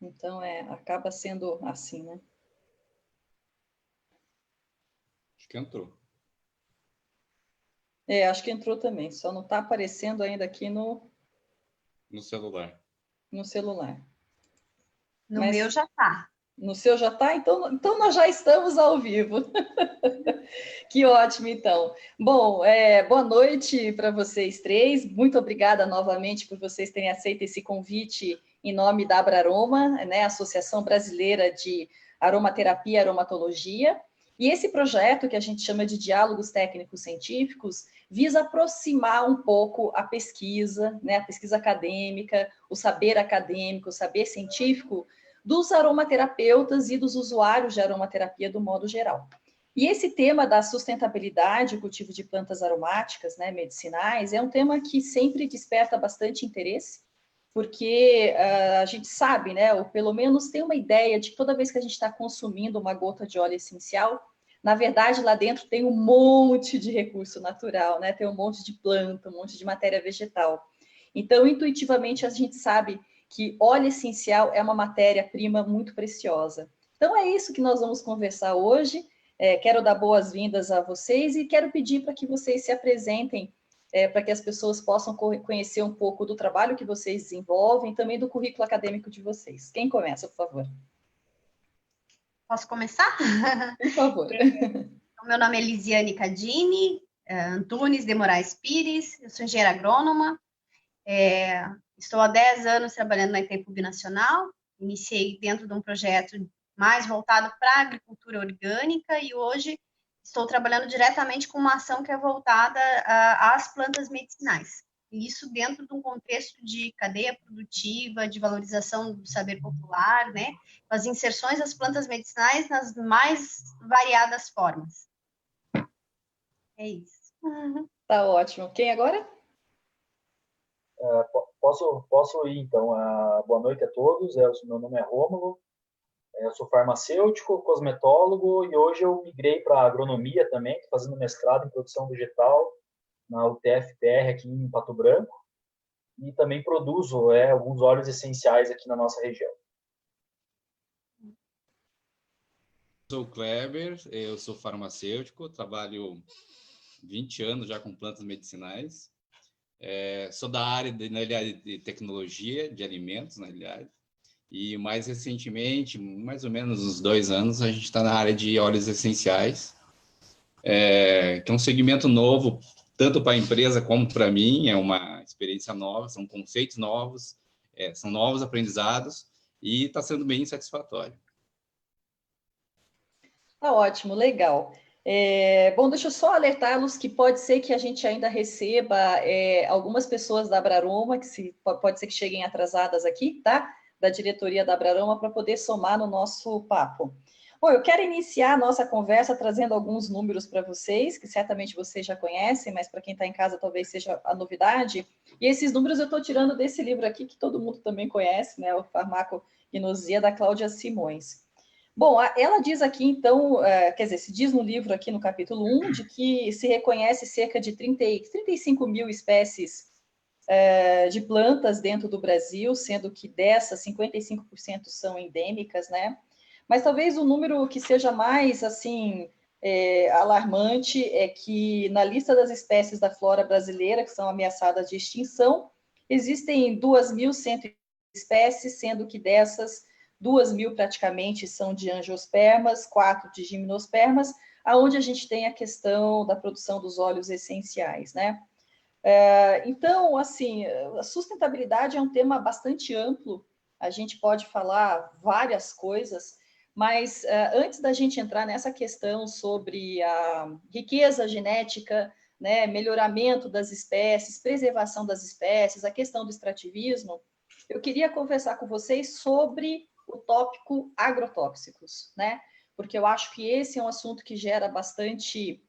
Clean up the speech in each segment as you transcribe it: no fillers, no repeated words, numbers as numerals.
Então, acaba sendo assim, né? Acho que entrou. Acho que entrou também, só não está aparecendo ainda aqui no celular. No celular. No meu já está. No seu já está? Então nós já estamos ao vivo. Que ótimo, então. Bom, boa noite para vocês três. Muito obrigada novamente por vocês terem aceito esse convite em nome da Abraroma, né, Associação Brasileira de Aromaterapia e Aromatologia. E esse projeto, que a gente chama de Diálogos Técnicos Científicos, visa aproximar um pouco a pesquisa, né, a pesquisa acadêmica, o saber acadêmico, o saber científico, dos aromaterapeutas e dos usuários de aromaterapia do modo geral. E esse tema da sustentabilidade, o cultivo de plantas aromáticas, né, medicinais, é um tema que sempre desperta bastante interesse, porque a gente sabe, né, ou pelo menos tem uma ideia de que toda vez que a gente está consumindo uma gota de óleo essencial, na verdade, lá dentro tem um monte de recurso natural, né, tem um monte de planta, um monte de matéria vegetal. Então, intuitivamente, a gente sabe que óleo essencial é uma matéria-prima muito preciosa. Então, é isso que nós vamos conversar hoje. Quero dar boas-vindas a vocês e quero pedir para que vocês se apresentem, para que as pessoas possam conhecer um pouco do trabalho que vocês desenvolvem, também do currículo acadêmico de vocês. Quem começa, por favor? Posso começar? Por favor. Meu nome é Lisiane Cadini Antunes de Moraes Pires, eu sou engenheira agrônoma, estou há 10 anos trabalhando na Itaipu Binacional, iniciei dentro de um projeto mais voltado para a agricultura orgânica e hoje estou trabalhando diretamente com uma ação que é voltada às plantas medicinais. Isso dentro de um contexto de cadeia produtiva, de valorização do saber popular, né? As inserções das plantas medicinais nas mais variadas formas. É isso. Tá ótimo. Quem agora? Posso ir, então. Boa noite a todos. Meu nome é Rômulo. Eu sou farmacêutico, cosmetólogo e hoje eu migrei para agronomia também, estou fazendo mestrado em produção vegetal na UTF-PR aqui em Pato Branco e também produzo alguns óleos essenciais aqui na nossa região. Sou o Kleber, eu sou farmacêutico, trabalho 20 anos já com plantas medicinais. Sou da área de tecnologia de alimentos, na realidade. E mais recentemente, mais ou menos uns 2 anos, a gente está na área de óleos essenciais, que é um segmento novo, tanto para a empresa como para mim, é uma experiência nova, são conceitos novos, são novos aprendizados e está sendo bem satisfatório. Tá ótimo, legal. Bom, deixa eu só alertá-los que pode ser que a gente ainda receba algumas pessoas da Abraroma, pode ser que cheguem atrasadas aqui, tá? Da diretoria da Abraroma, para poder somar no nosso papo. Bom, eu quero iniciar a nossa conversa trazendo alguns números para vocês, que certamente vocês já conhecem, mas para quem está em casa talvez seja a novidade. E esses números eu estou tirando desse livro aqui, que todo mundo também conhece, né? O Farmacognosia, da Cláudia Simões. Bom, ela diz aqui, então, quer dizer, se diz no livro aqui no capítulo 1, de que se reconhece cerca de 35 mil espécies de plantas dentro do Brasil, sendo que dessas, 55% são endêmicas, né? Mas talvez o número que seja mais, assim, alarmante é que na lista das espécies da flora brasileira que são ameaçadas de extinção, existem 2.100 espécies, sendo que dessas 2.000 praticamente são de angiospermas, 4 de gimnospermas, aonde a gente tem a questão da produção dos óleos essenciais, né? Então, assim, a sustentabilidade é um tema bastante amplo, a gente pode falar várias coisas, mas antes da gente entrar nessa questão sobre a riqueza genética, né, melhoramento das espécies, preservação das espécies, a questão do extrativismo, eu queria conversar com vocês sobre o tópico agrotóxicos, né? Porque eu acho que esse é um assunto que gera bastante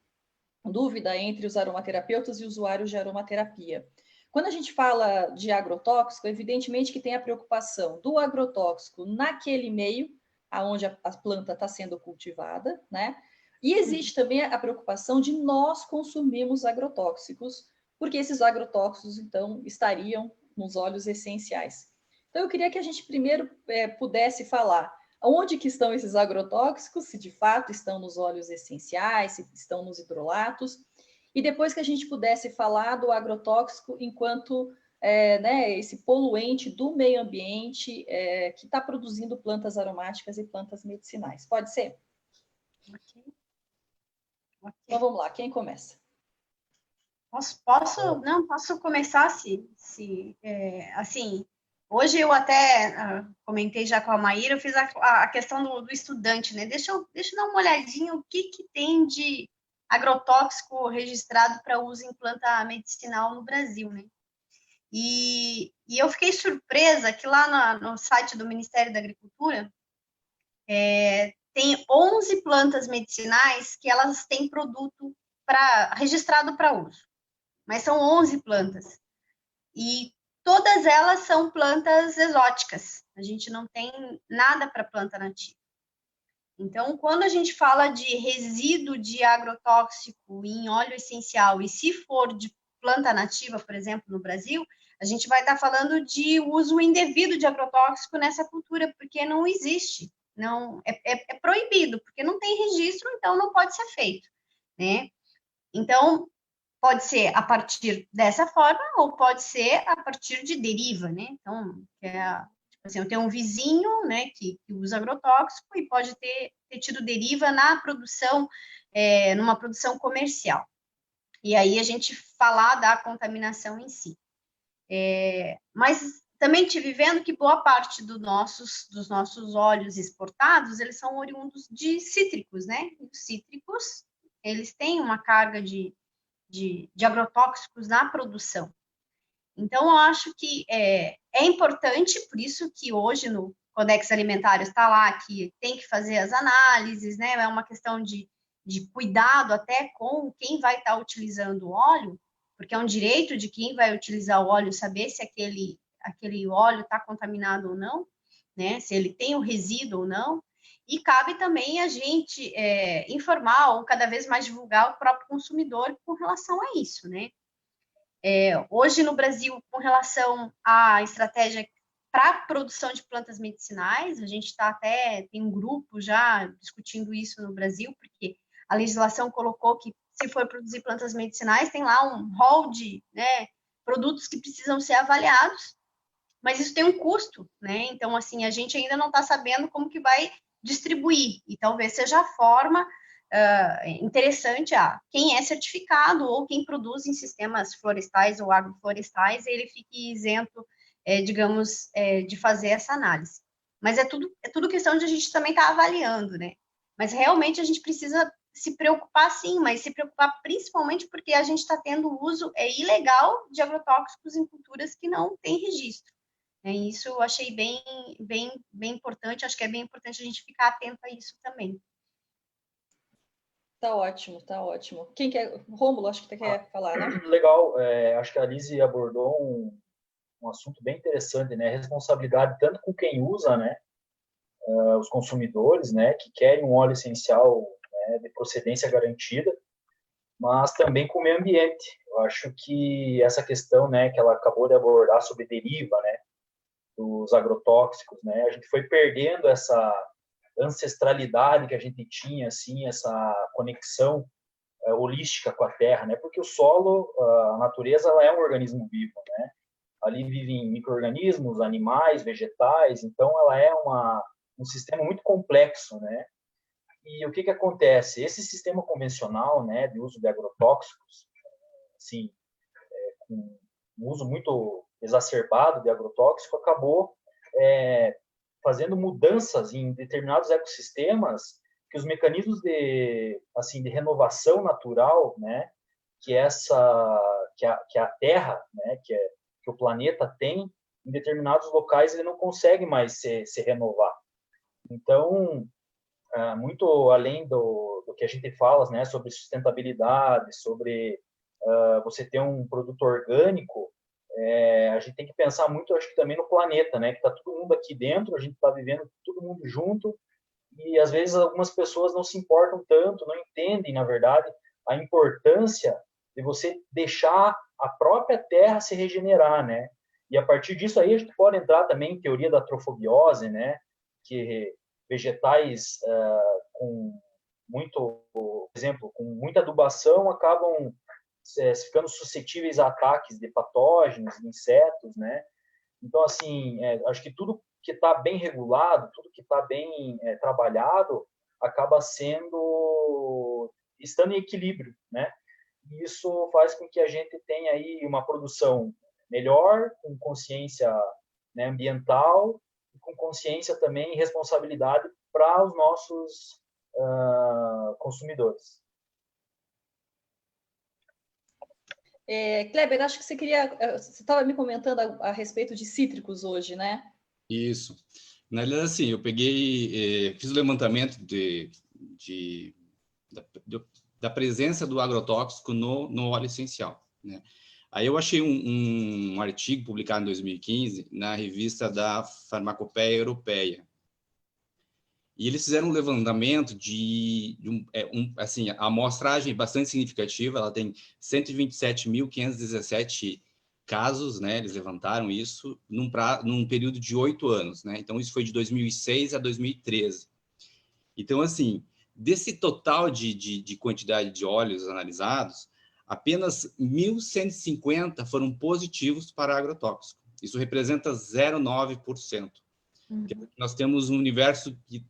dúvida entre os aromaterapeutas e usuários de aromaterapia. Quando a gente fala de agrotóxico, evidentemente que tem a preocupação do agrotóxico naquele meio onde a planta está sendo cultivada, né? E existe também a preocupação de nós consumirmos agrotóxicos, porque esses agrotóxicos, então, estariam nos óleos essenciais. Então, eu queria que a gente primeiro pudesse falar onde que estão esses agrotóxicos, se de fato estão nos óleos essenciais, se estão nos hidrolatos, e depois que a gente pudesse falar do agrotóxico enquanto né, esse poluente do meio ambiente que está produzindo plantas aromáticas e plantas medicinais. Pode ser? Ok. Então, vamos lá, quem começa? Posso começar assim, hoje eu até comentei já com a Maíra, eu fiz a questão do estudante, né? Deixa eu dar uma olhadinha o que tem de agrotóxico registrado para uso em planta medicinal no Brasil, né? E eu fiquei surpresa que lá no site do Ministério da Agricultura tem 11 plantas medicinais que elas têm produto registrado para uso. Mas são 11 plantas. E todas elas são plantas exóticas. A gente não tem nada para planta nativa. Então, quando a gente fala de resíduo de agrotóxico em óleo essencial, e se for de planta nativa, por exemplo, no Brasil, a gente vai estar falando de uso indevido de agrotóxico nessa cultura, porque não existe. Não, é proibido, porque não tem registro, então não pode ser feito, né? Então, pode ser a partir dessa forma ou pode ser a partir de deriva, né? Então, tipo assim, eu tenho um vizinho, né, que usa agrotóxico e pode ter tido deriva na produção, numa produção comercial. E aí a gente falar da contaminação em si. Mas também estive vendo que boa parte dos nossos óleos exportados, eles são oriundos de cítricos, né? E os cítricos, eles têm uma carga de agrotóxicos na produção. Então, eu acho que é importante, por isso que hoje no Codex Alimentar está lá, que tem que fazer as análises, né? É uma questão de cuidado até com quem vai estar utilizando o óleo, porque é um direito de quem vai utilizar o óleo saber se aquele óleo está contaminado ou não, né? Se ele tem um resíduo ou não. E cabe também a gente informar ou cada vez mais divulgar o próprio consumidor com relação a isso, né? Hoje no Brasil, com relação à estratégia para a produção de plantas medicinais, a gente tem um grupo já discutindo isso no Brasil, porque a legislação colocou que se for produzir plantas medicinais, tem lá um rol de produtos que precisam ser avaliados, mas isso tem um custo, né? Então, assim, a gente ainda não está sabendo como que vai distribuir, e talvez seja a forma interessante quem é certificado ou quem produz em sistemas florestais ou agroflorestais, ele fique isento, digamos, de fazer essa análise. Mas é tudo questão de a gente também estar avaliando, né? Mas realmente a gente precisa se preocupar, sim, mas se preocupar principalmente porque a gente está tendo uso ilegal de agrotóxicos em culturas que não têm registro. Isso eu achei bem importante, acho que é bem importante a gente ficar atento a isso também. Tá ótimo, tá ótimo. Quem quer? Rômulo, acho que você quer falar, né? Legal, acho que a Lise abordou um assunto bem interessante, né? Responsabilidade tanto com quem usa, né? Os consumidores, né? Que querem um óleo essencial, né, de procedência garantida, mas também com o meio ambiente. Eu acho que essa questão, né, que ela acabou de abordar sobre deriva, né? Dos agrotóxicos, né? A gente foi perdendo essa ancestralidade que a gente tinha, assim, essa conexão holística com a terra, né? Porque o solo, a natureza, ela é um organismo vivo, né? Ali vivem micro-organismos, animais, vegetais, então ela é um sistema muito complexo, né? E o que acontece? Esse sistema convencional, né, de uso de agrotóxicos, assim, com um uso muito exacerbado de agrotóxico, acabou fazendo mudanças em determinados ecossistemas que os mecanismos de renovação natural, né, que a Terra, né, que o planeta tem, em determinados locais ele não consegue mais se renovar. Então, muito além do que a gente fala, né, sobre sustentabilidade, sobre você ter um produto orgânico, a gente tem que pensar muito, acho que também no planeta, né, que está todo mundo aqui dentro, a gente está vivendo todo mundo junto, e às vezes algumas pessoas não se importam tanto, não entendem, na verdade, a importância de você deixar a própria terra se regenerar, né? E a partir disso aí a gente pode entrar também em teoria da trofobiose, né? Que vegetais com muito, por exemplo, com muita adubação acabam ficando suscetíveis a ataques de patógenos, de insetos, né? Então, assim, acho que tudo que está bem regulado, tudo que está bem trabalhado, acaba estando em equilíbrio, né? E isso faz com que a gente tenha aí uma produção melhor, com consciência, né, ambiental, e com consciência também e responsabilidade para os nossos consumidores. Kleber, acho que você estava me comentando a respeito de cítricos hoje, né? Isso. Na realidade, assim, eu fiz o levantamento da presença do agrotóxico no óleo essencial, né? Aí eu achei um artigo publicado em 2015 na revista da Farmacopeia Europeia. E eles fizeram um levantamento assim, a amostragem bastante significativa, ela tem 127.517 casos, né? Eles levantaram isso num período de 8 anos, né? Então, isso foi de 2006 a 2013. Então, assim, desse total de quantidade de óleos analisados, apenas 1.150 foram positivos para agrotóxico. Isso representa 0,9%. Nós temos um universo que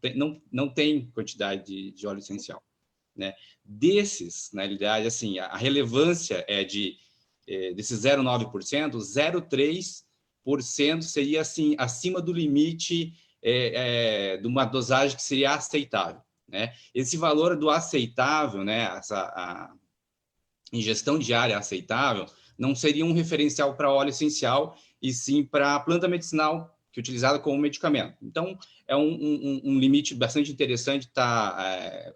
não tem quantidade de óleo essencial, né? Desses, na realidade, assim, a relevância é desses 0,9%, 0,3% seria assim acima do limite de uma dosagem que seria aceitável, né? Esse valor do aceitável, né? A ingestão diária aceitável não seria um referencial para óleo essencial e sim para planta medicinal que é utilizada como medicamento. Então, é um limite bastante interessante estar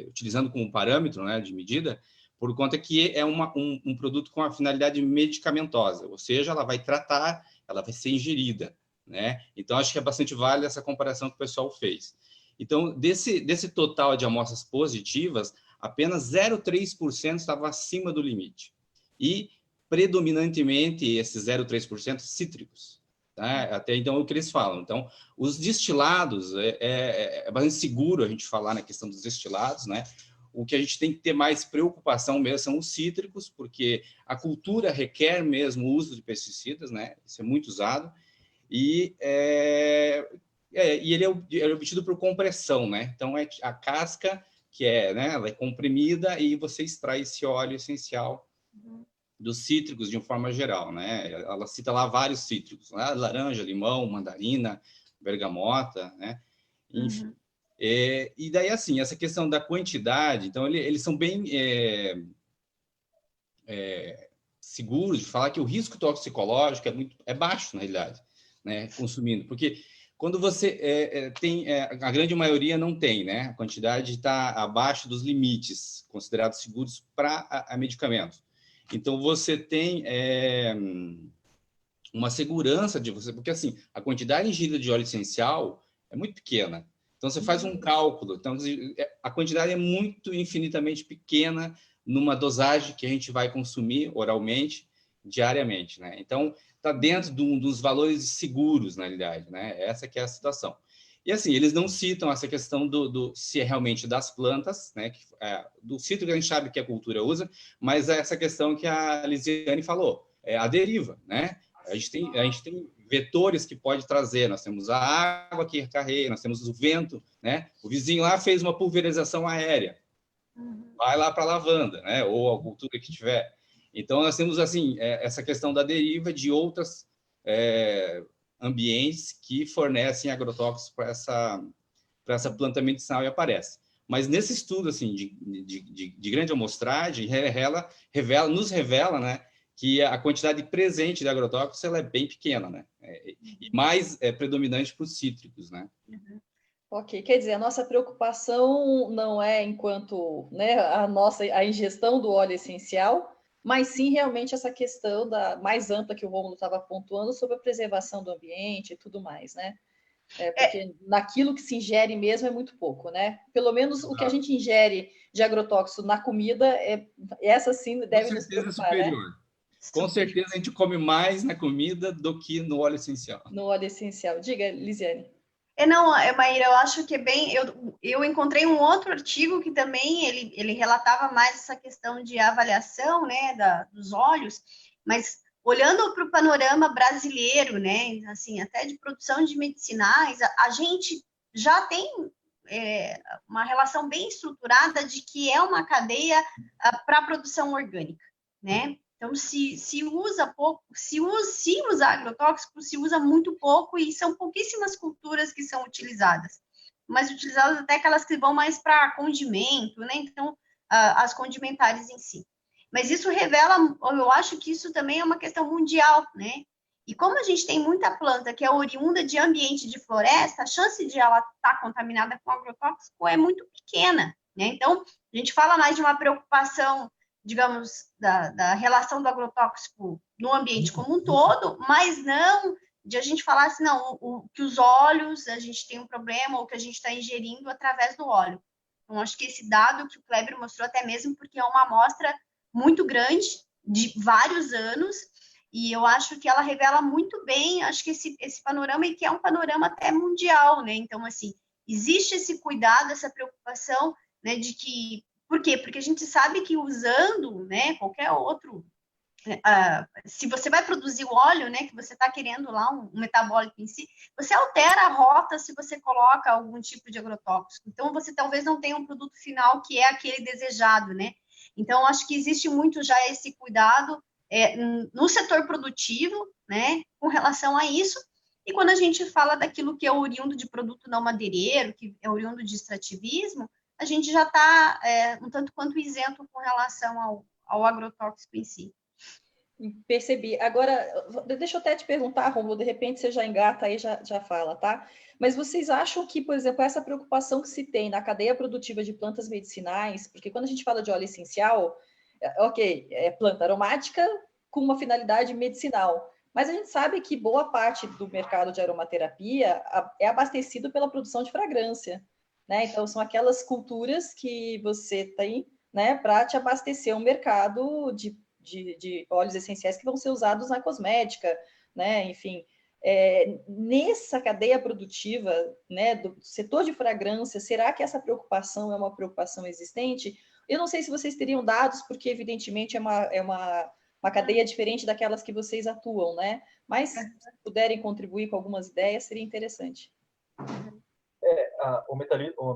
utilizando como parâmetro, né, de medida, por conta que é um produto com a finalidade medicamentosa, ou seja, ela vai tratar, ela vai ser ingerida, né? Então, acho que é bastante válida essa comparação que o pessoal fez. Então, desse total de amostras positivas, apenas 0,3% estava acima do limite. E, predominantemente, esses 0,3% cítricos. Tá? Até então, é o que eles falam. Então, os destilados, é bastante seguro a gente falar na questão dos destilados, né? O que a gente tem que ter mais preocupação mesmo são os cítricos, porque a cultura requer mesmo o uso de pesticidas, né? Isso é muito usado. E ele é obtido por compressão, né? Então, é a casca que né, ela é comprimida e você extrai esse óleo essencial dos cítricos de uma forma geral, né? Ela cita lá vários cítricos, né? Laranja, limão, mandarina, bergamota, né? Enfim. E daí, assim, essa questão da quantidade, então, eles são bem seguros de falar que o risco toxicológico é baixo, na realidade, né? Consumindo, porque quando você tem, a grande maioria não tem, né? A quantidade está abaixo dos limites considerados seguros para medicamentos. Então, você tem uma segurança de você, porque assim, a quantidade ingerida de óleo essencial é muito pequena. Então, você faz um cálculo. Então, a quantidade é muito infinitamente pequena numa dosagem que a gente vai consumir oralmente, diariamente, né? Então, está dentro dos valores seguros, na realidade, né? Essa que é a situação. E assim, eles não citam essa questão se é realmente das plantas, né? Do cítrico a gente sabe que a cultura usa, mas essa questão que a Lisiane falou, a deriva, né? A gente tem vetores que pode trazer, nós temos a água que carrega, nós temos o vento, né? O vizinho lá fez uma pulverização aérea, vai lá para a lavanda, né? Ou a cultura que tiver. Então, nós temos, assim, essa questão da deriva de outros ambientes que fornecem agrotóxicos para essa planta medicinal e aparece. Mas nesse estudo, assim, de grande amostragem, nos revela, né, que a quantidade presente de agrotóxicos ela é bem pequena, né? E mais predominante para os cítricos, né? Ok, quer dizer, a nossa preocupação não é enquanto, né, a ingestão do óleo essencial, mas sim realmente essa questão mais ampla que o Rômulo estava pontuando sobre a preservação do ambiente e tudo mais, né? Porque naquilo que se ingere mesmo é muito pouco, né? Pelo menos o que a gente ingere de agrotóxico na comida, essa sim deve nos preocupar, né? Com certeza a gente come mais na comida do que no óleo essencial. No óleo essencial. Diga, Lisiane. Não, Maíra, eu acho que é bem. Eu encontrei um outro artigo que também ele relatava mais essa questão de avaliação, né, dos óleos, mas olhando para o panorama brasileiro, né, assim, até de produção de medicinais, a gente já tem uma relação bem estruturada de que é uma cadeia para a produção orgânica, né? Então, se usa pouco, se usa agrotóxico, se usa muito pouco e são pouquíssimas culturas que são utilizadas. Mas utilizadas até aquelas que vão mais para condimento, né? Então, as condimentares em si. Mas isso revela, eu acho que isso também é uma questão mundial, né? E como a gente tem muita planta que é oriunda de ambiente de floresta, a chance de ela estar contaminada com agrotóxico é muito pequena, né? Então, a gente fala mais de uma preocupação, digamos, da relação do agrotóxico no ambiente como um todo, mas não de a gente falar assim, não, que os óleos, a gente tem um problema, ou que a gente está ingerindo através do óleo. Então, acho que esse dado que o Kleber mostrou, até mesmo porque é uma amostra muito grande, de vários anos, e eu acho que ela revela muito bem, acho que esse panorama, e que é um panorama até mundial, né? Então, assim, existe esse cuidado, essa preocupação, né, de que... Por quê? Porque a gente sabe que usando, né, qualquer outro... se você vai produzir o óleo, né, que você está querendo lá, um metabólico em si, você altera a rota se você coloca algum tipo de agrotóxico. Então, você talvez não tenha um produto final que é aquele desejado, né? Então, acho que existe muito já esse cuidado no setor produtivo, né, com relação a isso. E quando a gente fala daquilo que é oriundo de produto não madeireiro, que é oriundo de extrativismo, a gente já está um tanto quanto isento com relação ao agrotóxico em si. Percebi. Agora, deixa eu até te perguntar, Rômulo, de repente você já engata aí, já fala, tá? Mas vocês acham que, por exemplo, essa preocupação que se tem na cadeia produtiva de plantas medicinais, porque quando a gente fala de óleo essencial, ok, é planta aromática com uma finalidade medicinal, mas a gente sabe que boa parte do mercado de aromaterapia é abastecido pela produção de fragrância, né? Então, são aquelas culturas que você tem, né, para te abastecer um mercado de óleos essenciais que vão ser usados na cosmética, né? Enfim, nessa cadeia produtiva, né, do setor de fragrância, será que essa preocupação é uma preocupação existente? Eu não sei se vocês teriam dados, porque evidentemente é uma cadeia diferente daquelas que vocês atuam, né? Mas se puderem contribuir com algumas ideias, seria interessante. O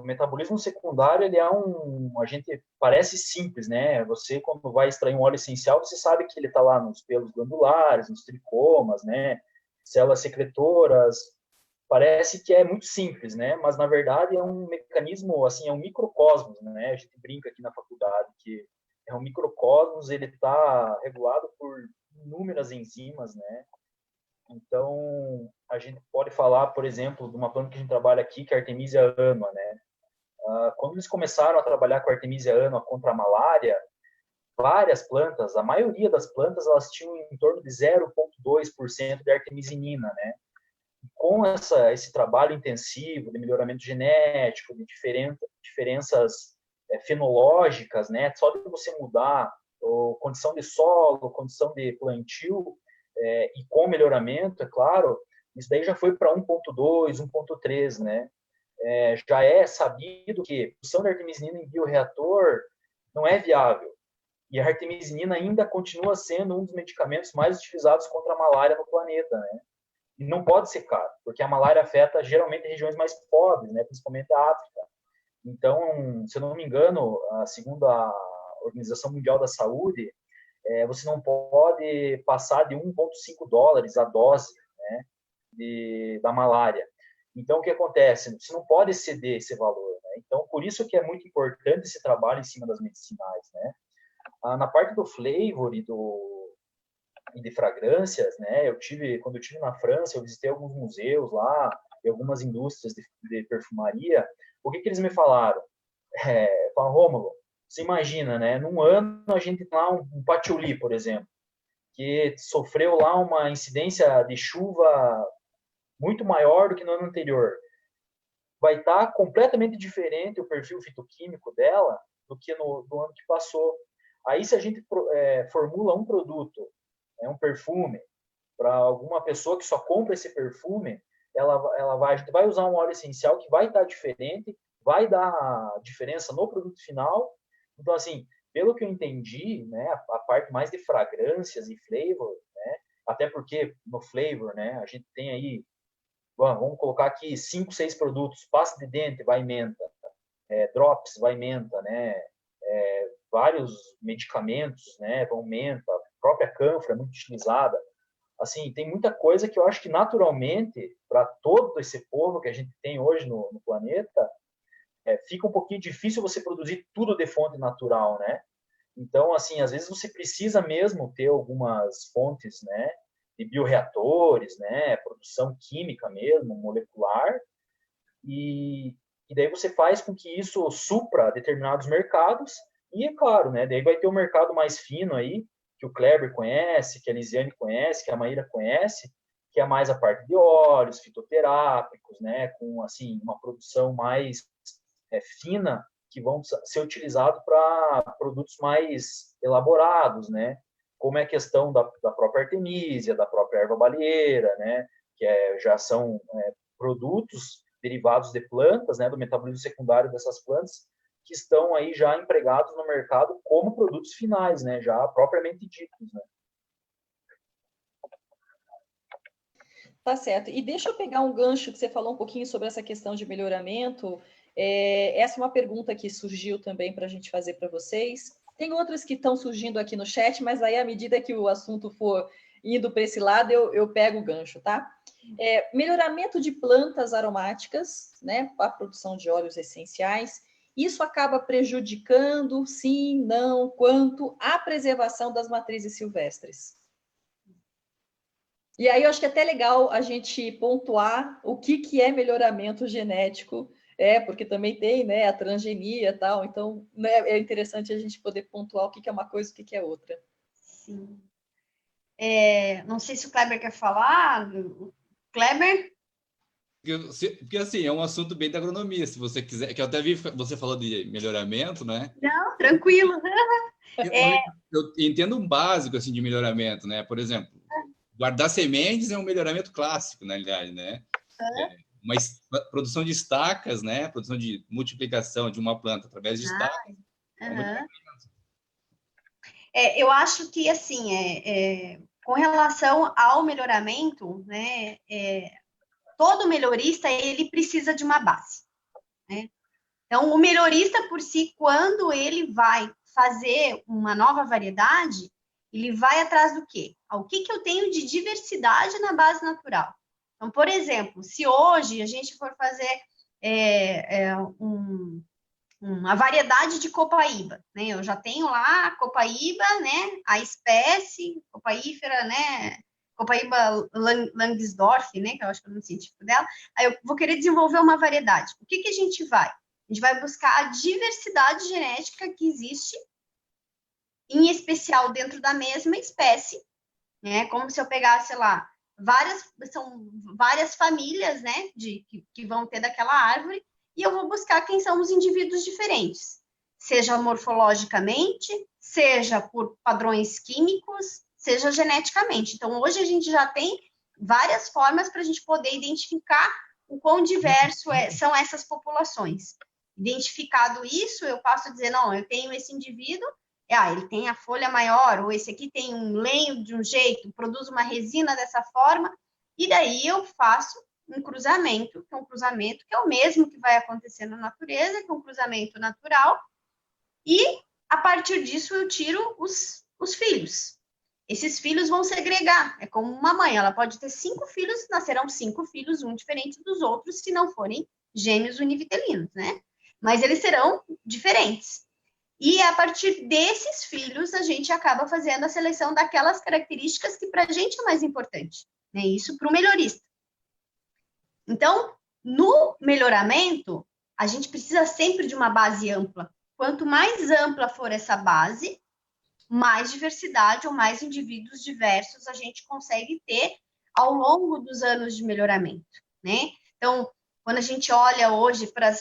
metabolismo secundário, ele é a gente parece simples, né? Você, quando vai extrair um óleo essencial, você sabe que ele está lá nos pelos glandulares, nos tricomas, né? Células secretoras. Parece que é muito simples, né? Mas, na verdade, é um mecanismo, assim, é um microcosmos, né? A gente brinca aqui na faculdade que é um microcosmos, ele está regulado por inúmeras enzimas, né? Então, a gente pode falar, por exemplo, de uma planta que a gente trabalha aqui, que é a Artemisia annua, né? Quando eles começaram a trabalhar com a Artemisia annua contra a malária, várias plantas, a maioria das plantas, elas tinham em torno de 0,2% de artemisinina, né? E com esse trabalho intensivo de melhoramento genético, de diferenças fenológicas, né? Só de você mudar a condição de solo, condição de plantio, e com melhoramento, é claro, isso daí já foi para 1,2, 1,3, né? Já é sabido que a produção de artemisinina em bioreator não é viável. E a artemisinina ainda continua sendo um dos medicamentos mais utilizados contra a malária no planeta, né? E não pode ser caro, porque a malária afeta geralmente regiões mais pobres, né? Principalmente a África. Então, se eu não me engano, segundo a Organização Mundial da Saúde, você não pode passar de 1,5 dólares a dose, né, da malária. Então, o que acontece? Você não pode exceder esse valor, né? Então, por isso que é muito importante esse trabalho em cima das medicinais, né? Na parte do flavor e de fragrâncias, né? Quando eu estive na França, eu visitei alguns museus lá e algumas indústrias de perfumaria. O que eles me falaram? Falaram, Rômulo, você imagina, né? Num ano a gente tem lá um patchouli, por exemplo, que sofreu lá uma incidência de chuva muito maior do que no ano anterior. Vai estar completamente diferente o perfil fitoquímico dela do que no ano que passou. Aí, se a gente formula um produto né, um perfume, para alguma pessoa que só compra esse perfume, a gente vai usar um óleo essencial que vai estar diferente, vai dar diferença no produto final. Então, assim, pelo que eu entendi, né, a parte mais de fragrâncias e flavor, né, até porque no flavor, né, a gente tem aí, vamos colocar aqui 5, 6 produtos: pasta de dente, vai menta, drops, vai menta, né, vários medicamentos, né, vão menta, a própria cânfora é muito utilizada. Assim, tem muita coisa que eu acho que naturalmente, para todo esse povo que a gente tem hoje no planeta, fica um pouquinho difícil você produzir tudo de fonte natural, né? Então, assim, às vezes você precisa mesmo ter algumas fontes, né, de bioreatores, né, produção química mesmo, molecular, e daí você faz com que isso supra determinados mercados, e é claro, né, daí vai ter um mercado mais fino aí, que o Kleber conhece, que a Lisiane conhece, que a Maíra conhece, que é mais a parte de óleos fitoterápicos, né, com, assim, uma produção mais fina, que vão ser utilizados para produtos mais elaborados, né, como é a questão da própria artemisia, da própria erva baleeira, né, que já são produtos derivados de plantas, né, do metabolismo secundário dessas plantas, que estão aí já empregados no mercado como produtos finais, né, já propriamente ditos, né. Tá certo. E deixa eu pegar um gancho que você falou um pouquinho sobre essa questão de melhoramento. Essa é uma pergunta que surgiu também para a gente fazer para vocês. Tem outras que estão surgindo aqui no chat, mas aí, à medida que o assunto for indo para esse lado, eu pego o gancho, tá? Melhoramento de plantas aromáticas, né, para a produção de óleos essenciais. Isso acaba prejudicando, sim, não, quanto à preservação das matrizes silvestres. E aí eu acho que é até legal a gente pontuar o que é melhoramento genético, porque também tem, né, a transgenia e tal, então, né, é interessante a gente poder pontuar o que é uma coisa e o que é outra. Sim. Não sei se o Kleber quer falar. Kleber? Porque, assim, é um assunto bem da agronomia, se você quiser, que eu até vi, você falou de melhoramento, né? Não, tranquilo. Eu entendo um básico, assim, de melhoramento, né? Por exemplo, guardar sementes é um melhoramento clássico, na realidade, né? Mas produção de estacas, né? Produção de multiplicação de uma planta através de estacas. Eu acho que, assim, com relação ao melhoramento, né, todo melhorista, ele precisa de uma base, né? Então, o melhorista por si, quando ele vai fazer uma nova variedade, ele vai atrás do quê? O que eu tenho de diversidade na base natural? Então, por exemplo, se hoje a gente for fazer uma variedade de copaíba, né? Eu já tenho lá a copaíba, né? A espécie copaífera, né? Copaíba Langsdorff, né? Que eu acho que é o nome científico dela. Aí eu vou querer desenvolver uma variedade. O que a gente vai? A gente vai buscar a diversidade genética que existe, em especial dentro da mesma espécie, né? Como se eu pegasse, sei lá, são várias famílias, né? Que vão ter daquela árvore, e eu vou buscar quem são os indivíduos diferentes, seja morfologicamente, seja por padrões químicos, seja geneticamente. Então, hoje a gente já tem várias formas para a gente poder identificar o quão diverso são essas populações. Identificado isso, eu passo a dizer, não, eu tenho esse indivíduo, ele tem a folha maior, ou esse aqui tem um lenho de um jeito, produz uma resina dessa forma, e daí eu faço um cruzamento, que é o mesmo que vai acontecer na natureza, que é um cruzamento natural, e a partir disso eu tiro os filhos. Esses filhos vão segregar, é como uma mãe, ela pode ter 5 filhos, nascerão 5 filhos, um diferente dos outros, se não forem gêmeos univitelinos, né? Mas eles serão diferentes. E a partir desses filhos, a gente acaba fazendo a seleção daquelas características que para a gente é mais importante, né? Isso para o melhorista. Então, no melhoramento, a gente precisa sempre de uma base ampla. Quanto mais ampla for essa base, mais diversidade ou mais indivíduos diversos a gente consegue ter ao longo dos anos de melhoramento, né? Então, quando a gente olha hoje para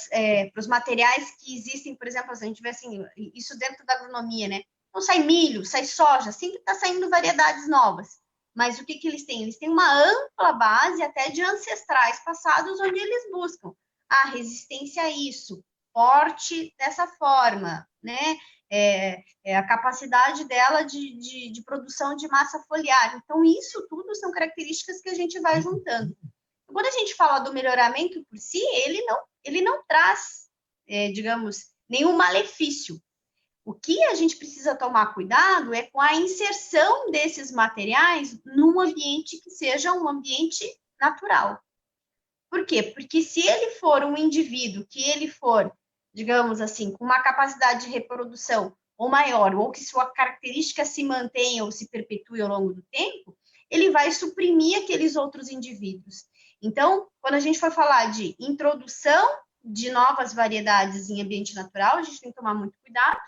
os materiais que existem, por exemplo, a gente vê assim, isso dentro da agronomia, né? Então, sai milho, sai soja, sempre está saindo variedades novas. Mas o que eles têm? Eles têm uma ampla base até de ancestrais passados, onde eles buscam a resistência a isso, porte dessa forma, né? A capacidade dela de produção de massa foliar. Então, isso tudo são características que a gente vai juntando. Quando a gente fala do melhoramento por si, ele não traz, digamos, nenhum malefício. O que a gente precisa tomar cuidado é com a inserção desses materiais num ambiente que seja um ambiente natural. Por quê? Porque se ele for um indivíduo que ele for, digamos assim, com uma capacidade de reprodução ou maior, ou que sua característica se mantenha ou se perpetue ao longo do tempo, ele vai suprimir aqueles outros indivíduos. Então, quando a gente for falar de introdução de novas variedades em ambiente natural, a gente tem que tomar muito cuidado.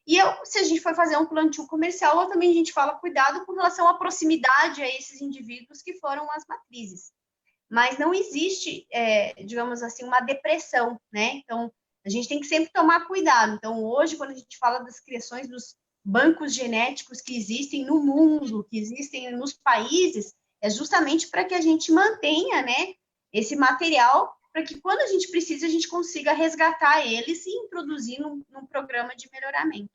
E se a gente for fazer um plantio comercial, também a gente fala cuidado com relação à proximidade a esses indivíduos que foram as matrizes. Mas não existe, digamos assim, uma depressão, né? Então, a gente tem que sempre tomar cuidado. Então, hoje, quando a gente fala das criações dos bancos genéticos que existem no mundo, que existem nos países, é justamente para que a gente mantenha, né, esse material, para que quando a gente precisa, a gente consiga resgatar eles e introduzir num programa de melhoramento.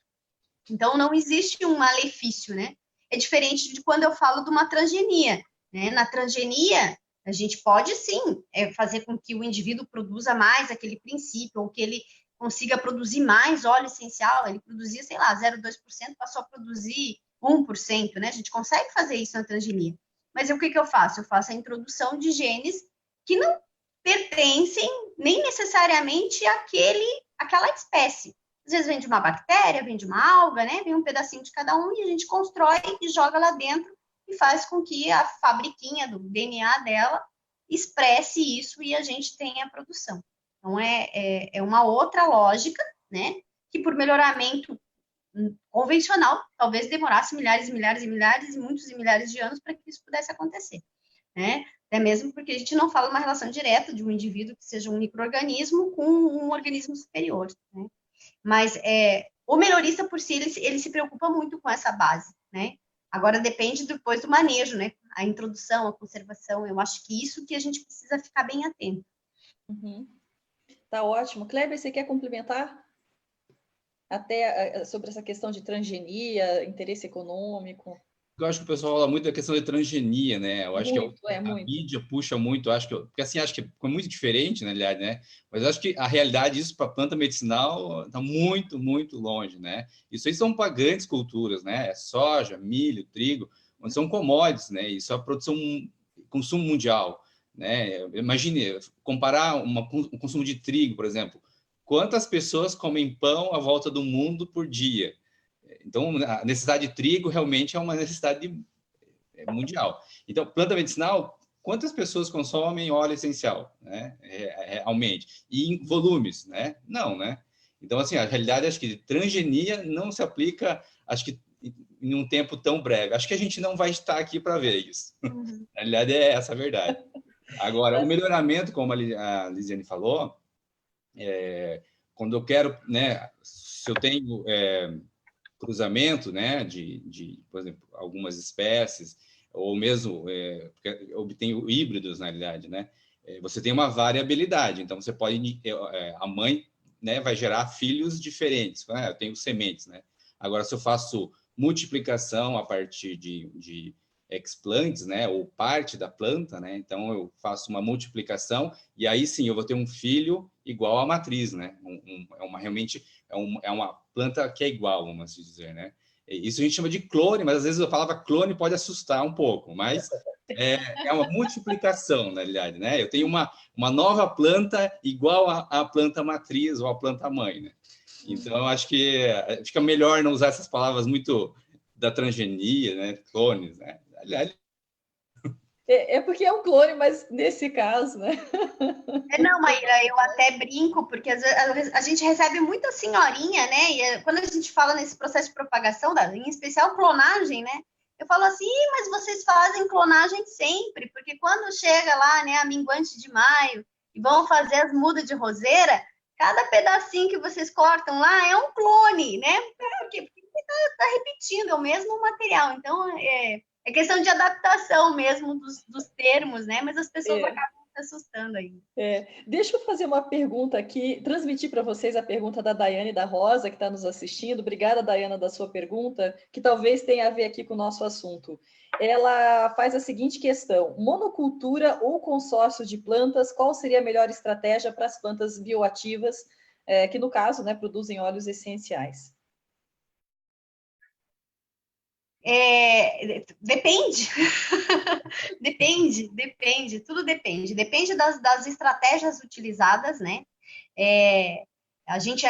Então, não existe um malefício, né? É diferente de quando eu falo de uma transgenia, né? Na transgenia, a gente pode, sim, fazer com que o indivíduo produza mais aquele princípio, ou que ele consiga produzir mais óleo essencial. Ele produzia, sei lá, 0,2%, passou a produzir 1%, né? A gente consegue fazer isso na transgenia. Mas o que eu faço? Eu faço a introdução de genes que não pertencem nem necessariamente àquela espécie. Às vezes vem de uma bactéria, vem de uma alga, né? Vem um pedacinho de cada um e a gente constrói e joga lá dentro e faz com que a fabriquinha do DNA dela expresse isso e a gente tenha a produção. Então, é uma outra lógica, né? Que por melhoramento convencional, talvez demorasse milhares e milhares e milhares e muitos e milhares de anos para que isso pudesse acontecer, né? Até mesmo porque a gente não fala uma relação direta de um indivíduo que seja um micro-organismo com um organismo superior, né? Mas o melhorista por si, ele se preocupa muito com essa base, né? Agora depende depois do manejo, né? A introdução, a conservação, eu acho que isso que a gente precisa ficar bem atento. Uhum. Tá ótimo. Kleber, você quer complementar? Até sobre essa questão de transgenia, interesse econômico? Eu acho que o pessoal fala muito da questão de transgenia, né? Eu acho muito, que a muito. mídia puxa muito, porque assim, acho que é muito diferente, na realidade, né? Mas eu acho que a realidade, isso para a planta medicinal, está muito, muito longe, né? Isso aí são para grandes culturas, né? Soja, milho, trigo, onde são commodities, né? Isso é a produção, consumo mundial, né? Imagine, comparar um consumo de trigo, por exemplo. Quantas pessoas comem pão à volta do mundo por dia? Então, a necessidade de trigo realmente é uma necessidade mundial. Então, planta medicinal, quantas pessoas consomem óleo essencial, né? Realmente. E em volumes, né? Não, né? Então, assim, a realidade, acho que transgenia não se aplica, acho que em um tempo tão breve. Acho que a gente não vai estar aqui para ver isso. Uhum. Na realidade, é essa a verdade. Agora, o melhoramento, como a Lisiane falou, quando eu quero, né? Se eu tenho cruzamento, né, por exemplo, algumas espécies, ou mesmo obtenho híbridos, na realidade, né, você tem uma variabilidade, então você pode, a mãe, né, vai gerar filhos diferentes, né, eu tenho sementes, né, agora se eu faço multiplicação a partir de explantes, né, ou parte da planta, né, então eu faço uma multiplicação e aí sim eu vou ter um filho igual à matriz, né, realmente é uma planta que é igual, vamos assim dizer, né? Isso a gente chama de clone, mas às vezes a palavra clone pode assustar um pouco, mas é uma multiplicação, na realidade, né? Eu tenho uma nova planta igual à planta matriz ou à planta mãe, né? Então, eu acho que é melhor não usar essas palavras muito da transgenia, né? Clones, né? Aliás, É porque é um clone, mas nesse caso, né? Não, Maíra, eu até brinco, porque às vezes a gente recebe muita senhorinha, né? E quando a gente fala nesse processo de propagação, em especial clonagem, né? Eu falo assim, mas vocês fazem clonagem sempre, porque quando chega lá, né, a minguante de maio, e vão fazer as mudas de roseira, cada pedacinho que vocês cortam lá é um clone, né? Porque está repetindo, é o mesmo material. Então, é questão de adaptação mesmo dos termos, né? Mas as pessoas acabam se assustando ainda. Deixa eu fazer uma pergunta aqui, transmitir para vocês a pergunta da Daiane da Rosa, que está nos assistindo. Obrigada, Daiana, da sua pergunta, que talvez tenha a ver aqui com o nosso assunto. Ela faz a seguinte questão: monocultura ou consórcio de plantas, qual seria a melhor estratégia para as plantas bioativas, que no caso, né, produzem óleos essenciais? Depende. Depende, tudo depende. Depende das estratégias utilizadas, né? A gente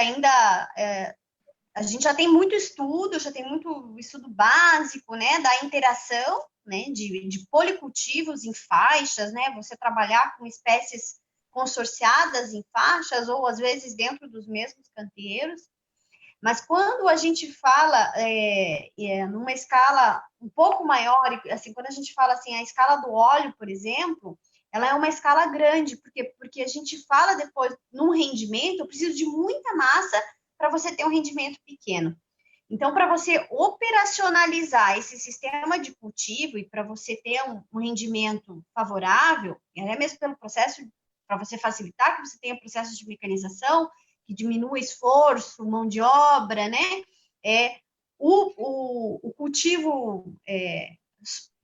já tem muito estudo, já tem muito estudo básico, né, da interação, né, de policultivos em faixas, né, você trabalhar com espécies consorciadas em faixas ou às vezes dentro dos mesmos canteiros. Mas quando a gente fala numa escala um pouco maior, assim, quando a gente fala assim, a escala do óleo, por exemplo, ela é uma escala grande, porque a gente fala depois, num rendimento, eu preciso de muita massa para você ter um rendimento pequeno. Então, para você operacionalizar esse sistema de cultivo e para você ter um rendimento favorável, até mesmo pelo processo, para você facilitar que você tenha processo de mecanização, que diminua esforço, mão de obra, né? O cultivo,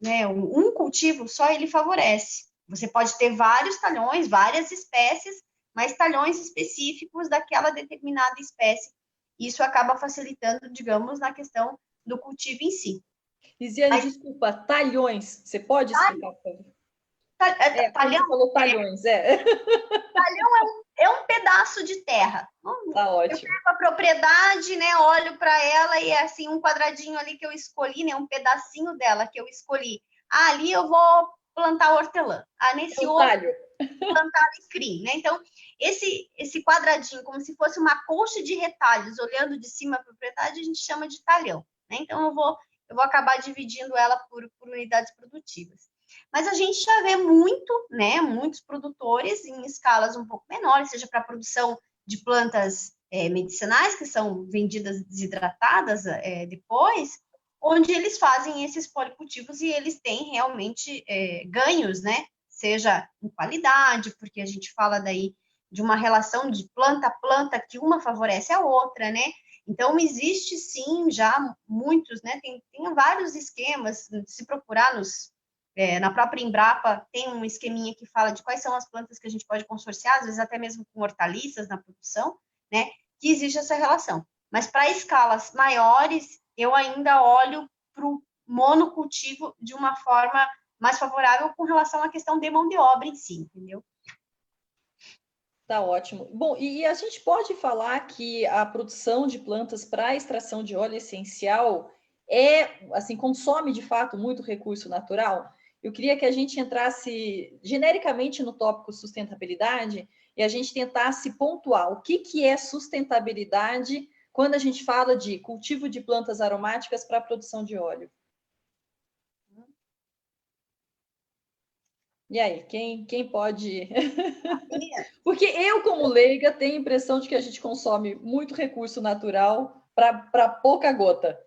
né? Um cultivo só ele favorece. Você pode ter vários talhões, várias espécies, mas talhões específicos daquela determinada espécie. Isso acaba facilitando, digamos, na questão do cultivo em si. Lisiane, desculpa, talhões. Você pode explicar, por favor? Talhão, você falou talhões, Talhão é um pedaço de terra. Tá ótimo. Eu pego a propriedade, né? Olho para ela e é assim um quadradinho ali que eu escolhi, né? Um pedacinho dela que eu escolhi. Ali eu vou plantar hortelã. Nesse outro talho. plantar alecrim, né? Então, esse quadradinho, como se fosse uma colcha de retalhos, olhando de cima a propriedade, a gente chama de talhão, né? Então, eu vou acabar dividindo ela por unidades produtivas. Mas a gente já vê muito, né? Muitos produtores em escalas um pouco menores, seja para a produção de plantas medicinais, que são vendidas desidratadas depois, onde eles fazem esses policultivos e eles têm realmente ganhos, né? Seja em qualidade, porque a gente fala daí de uma relação de planta a planta que uma favorece a outra, né? Então, existe sim já muitos, né? Tem vários esquemas, se procurar na própria Embrapa, tem um esqueminha que fala de quais são as plantas que a gente pode consorciar, às vezes até mesmo com hortaliças na produção, né? Que existe essa relação. Mas para escalas maiores, eu ainda olho para o monocultivo de uma forma mais favorável com relação à questão de mão de obra em si, entendeu? Tá ótimo. Bom, e a gente pode falar que a produção de plantas para extração de óleo essencial assim, consome de fato muito recurso natural? Eu queria que a gente entrasse genericamente no tópico sustentabilidade e a gente tentasse pontuar o que é sustentabilidade quando a gente fala de cultivo de plantas aromáticas para a produção de óleo. E aí, quem pode? Porque eu, como leiga, tenho a impressão de que a gente consome muito recurso natural para pouca gota.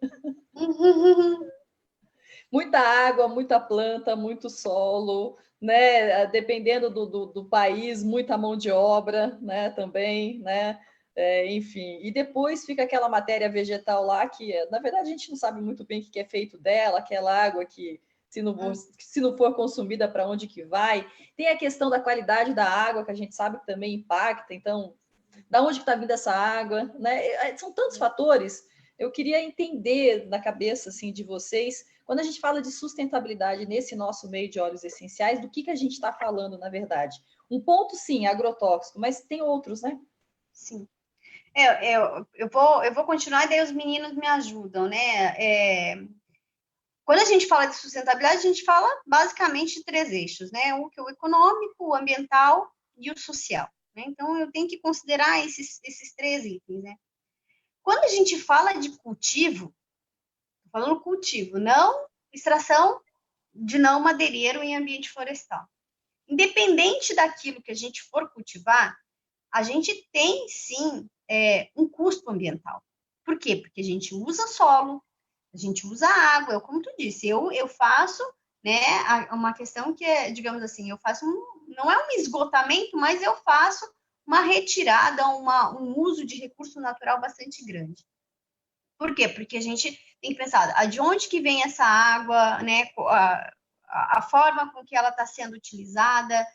Muita água, muita planta, muito solo, né? Dependendo do país, muita mão de obra, né? Também, né? Enfim, e depois fica aquela matéria vegetal lá que, na verdade, a gente não sabe muito bem o que é feito dela, aquela água que se não for consumida, para onde que vai? Tem a questão da qualidade da água, que a gente sabe que também impacta, então, da onde que está vindo essa água, né? São tantos fatores. Eu queria entender na cabeça assim, de vocês, quando a gente fala de sustentabilidade nesse nosso meio de óleos essenciais, do que a gente está falando, na verdade? Um ponto, sim, agrotóxico, mas tem outros, né? Sim. Eu vou continuar e daí os meninos me ajudam, né? Quando a gente fala de sustentabilidade, a gente fala basicamente de 3 eixos, né? O econômico, o ambiental e o social. Né? Então, eu tenho que considerar esses 3 itens, né? Quando a gente fala de cultivo, tô falando cultivo, não extração de não madeireiro em ambiente florestal. Independente daquilo que a gente for cultivar, a gente tem, sim, um custo ambiental. Por quê? Porque a gente usa solo, a gente usa água, como tu disse, eu faço, né, uma questão que é, digamos assim, eu faço não é um esgotamento, mas eu faço uma retirada, um uso de recurso natural bastante grande. Por quê? Porque a gente tem que pensar, de onde que vem essa água, né, a forma com que ela está sendo utilizada,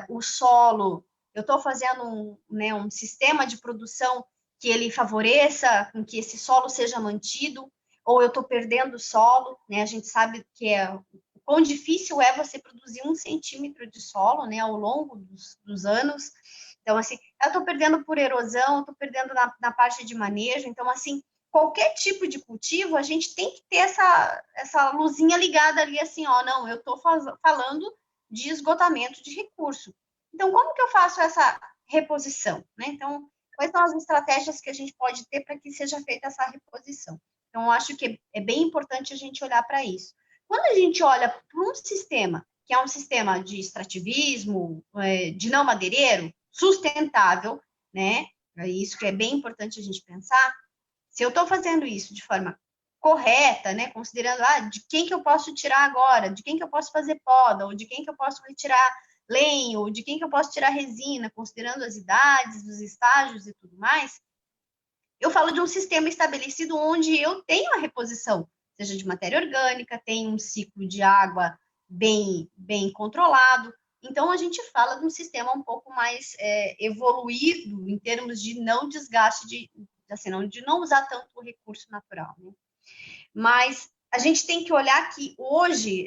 o solo, eu estou fazendo um sistema de produção que ele favoreça com que esse solo seja mantido, ou eu estou perdendo solo, né? A gente sabe que o quão difícil é você produzir 1 centímetro de solo, né, ao longo dos anos. Então, assim, eu estou perdendo por erosão, estou perdendo na parte de manejo. Então, assim, qualquer tipo de cultivo, a gente tem que ter essa luzinha ligada ali, assim, ó, não, eu estou falando de esgotamento de recurso. Então, como que eu faço essa reposição, né? Então, quais são as estratégias que a gente pode ter para que seja feita essa reposição? Então, eu acho que é bem importante a gente olhar para isso. Quando a gente olha para um sistema, que é um sistema de extrativismo, de não madeireiro, sustentável, né? É isso que é bem importante a gente pensar. Se eu estou fazendo isso de forma correta, né, considerando de quem que eu posso tirar agora, de quem que eu posso fazer poda, ou de quem que eu posso retirar lenho, ou de quem que eu posso tirar resina, considerando as idades, os estágios e tudo mais, eu falo de um sistema estabelecido onde eu tenho a reposição, seja de matéria orgânica, tem um ciclo de água bem controlado. Então, a gente fala de um sistema um pouco mais evoluído em termos de não desgaste, de não usar tanto o recurso natural, né? Mas a gente tem que olhar que hoje,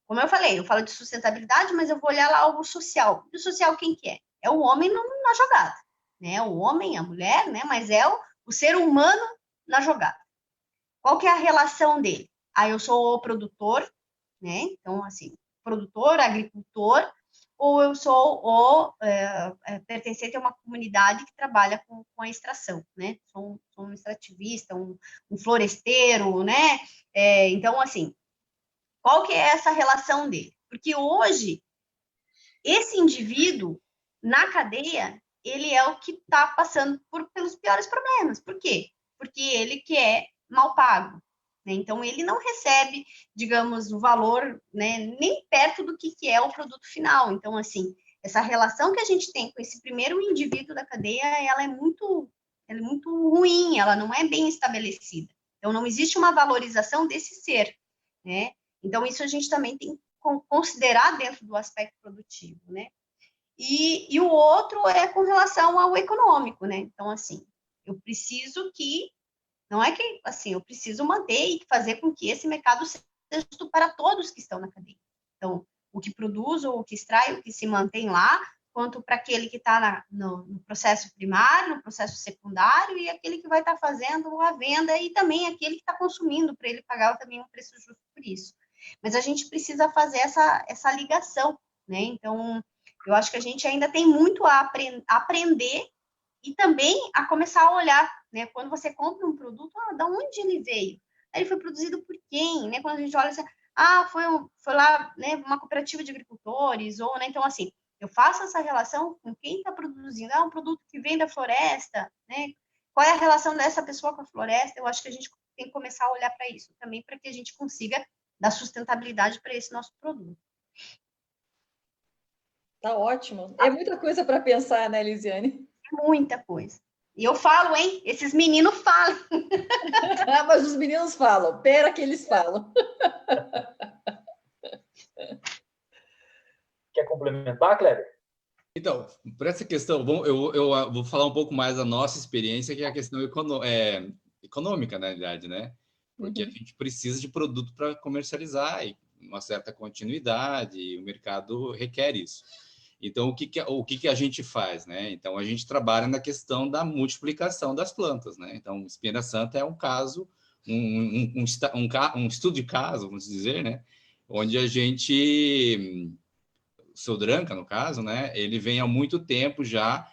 como eu falei, eu falo de sustentabilidade, mas eu vou olhar lá algo social. E o social quem que é? É o homem na jogada, né? O homem, a mulher, né? Mas é o ser humano na jogada. Qual que é a relação dele? Eu sou o produtor, né? Então, assim, produtor, agricultor, ou eu sou pertencente a uma comunidade que trabalha com a extração, né? Sou um extrativista, um floresteiro, né? Então, assim, qual que é essa relação dele? Porque hoje, esse indivíduo, na cadeia, ele é o que está passando pelos piores problemas. Por quê? Porque ele que é mal pago. Então, ele não recebe, digamos, o valor, né, nem perto do que é o produto final. Então, assim, essa relação que a gente tem com esse primeiro indivíduo da cadeia, ela é muito ruim, ela não é bem estabelecida. Então, não existe uma valorização desse ser, né? Então, isso a gente também tem que considerar dentro do aspecto produtivo, né? E o outro é com relação ao econômico, né? Então, assim, eu preciso que não é que, assim, eu preciso manter e fazer com que esse mercado seja justo para todos que estão na cadeia. Então, o que produz, ou o que extrai, o que se mantém lá, quanto para aquele que está no processo primário, no processo secundário, e aquele que vai estar fazendo a venda, e também aquele que está consumindo, para ele pagar também um preço justo por isso. Mas a gente precisa fazer essa ligação, né? Então, eu acho que a gente ainda tem muito a aprender e também a começar a olhar, né? Quando você compra um produto, da onde ele veio? Ele foi produzido por quem? Né? Quando a gente olha assim, foi lá, né, uma cooperativa de agricultores, ou, né? Então, assim, eu faço essa relação com quem está produzindo. Um produto que vem da floresta, né? Qual é a relação dessa pessoa com a floresta? Eu acho que a gente tem que começar a olhar para isso também, para que a gente consiga dar sustentabilidade para esse nosso produto. Tá ótimo. É muita coisa para pensar, né, Elisiane? Muita coisa. E eu falo, hein? Esses meninos falam. Mas os meninos falam. Pera que eles falam. Quer complementar, Kleber? Então, para essa questão, eu vou falar um pouco mais da nossa experiência, que é a questão econômica, na realidade, né? Porque a gente precisa de produto para comercializar e uma certa continuidade, e o mercado requer isso. Então, o que a gente faz, né? Então, a gente trabalha na questão da multiplicação das plantas, né? Então, Espinheira Santa é um caso, um estudo de caso, vamos dizer, né? Onde a gente, o seu Dranca, no caso, né? Ele vem há muito tempo já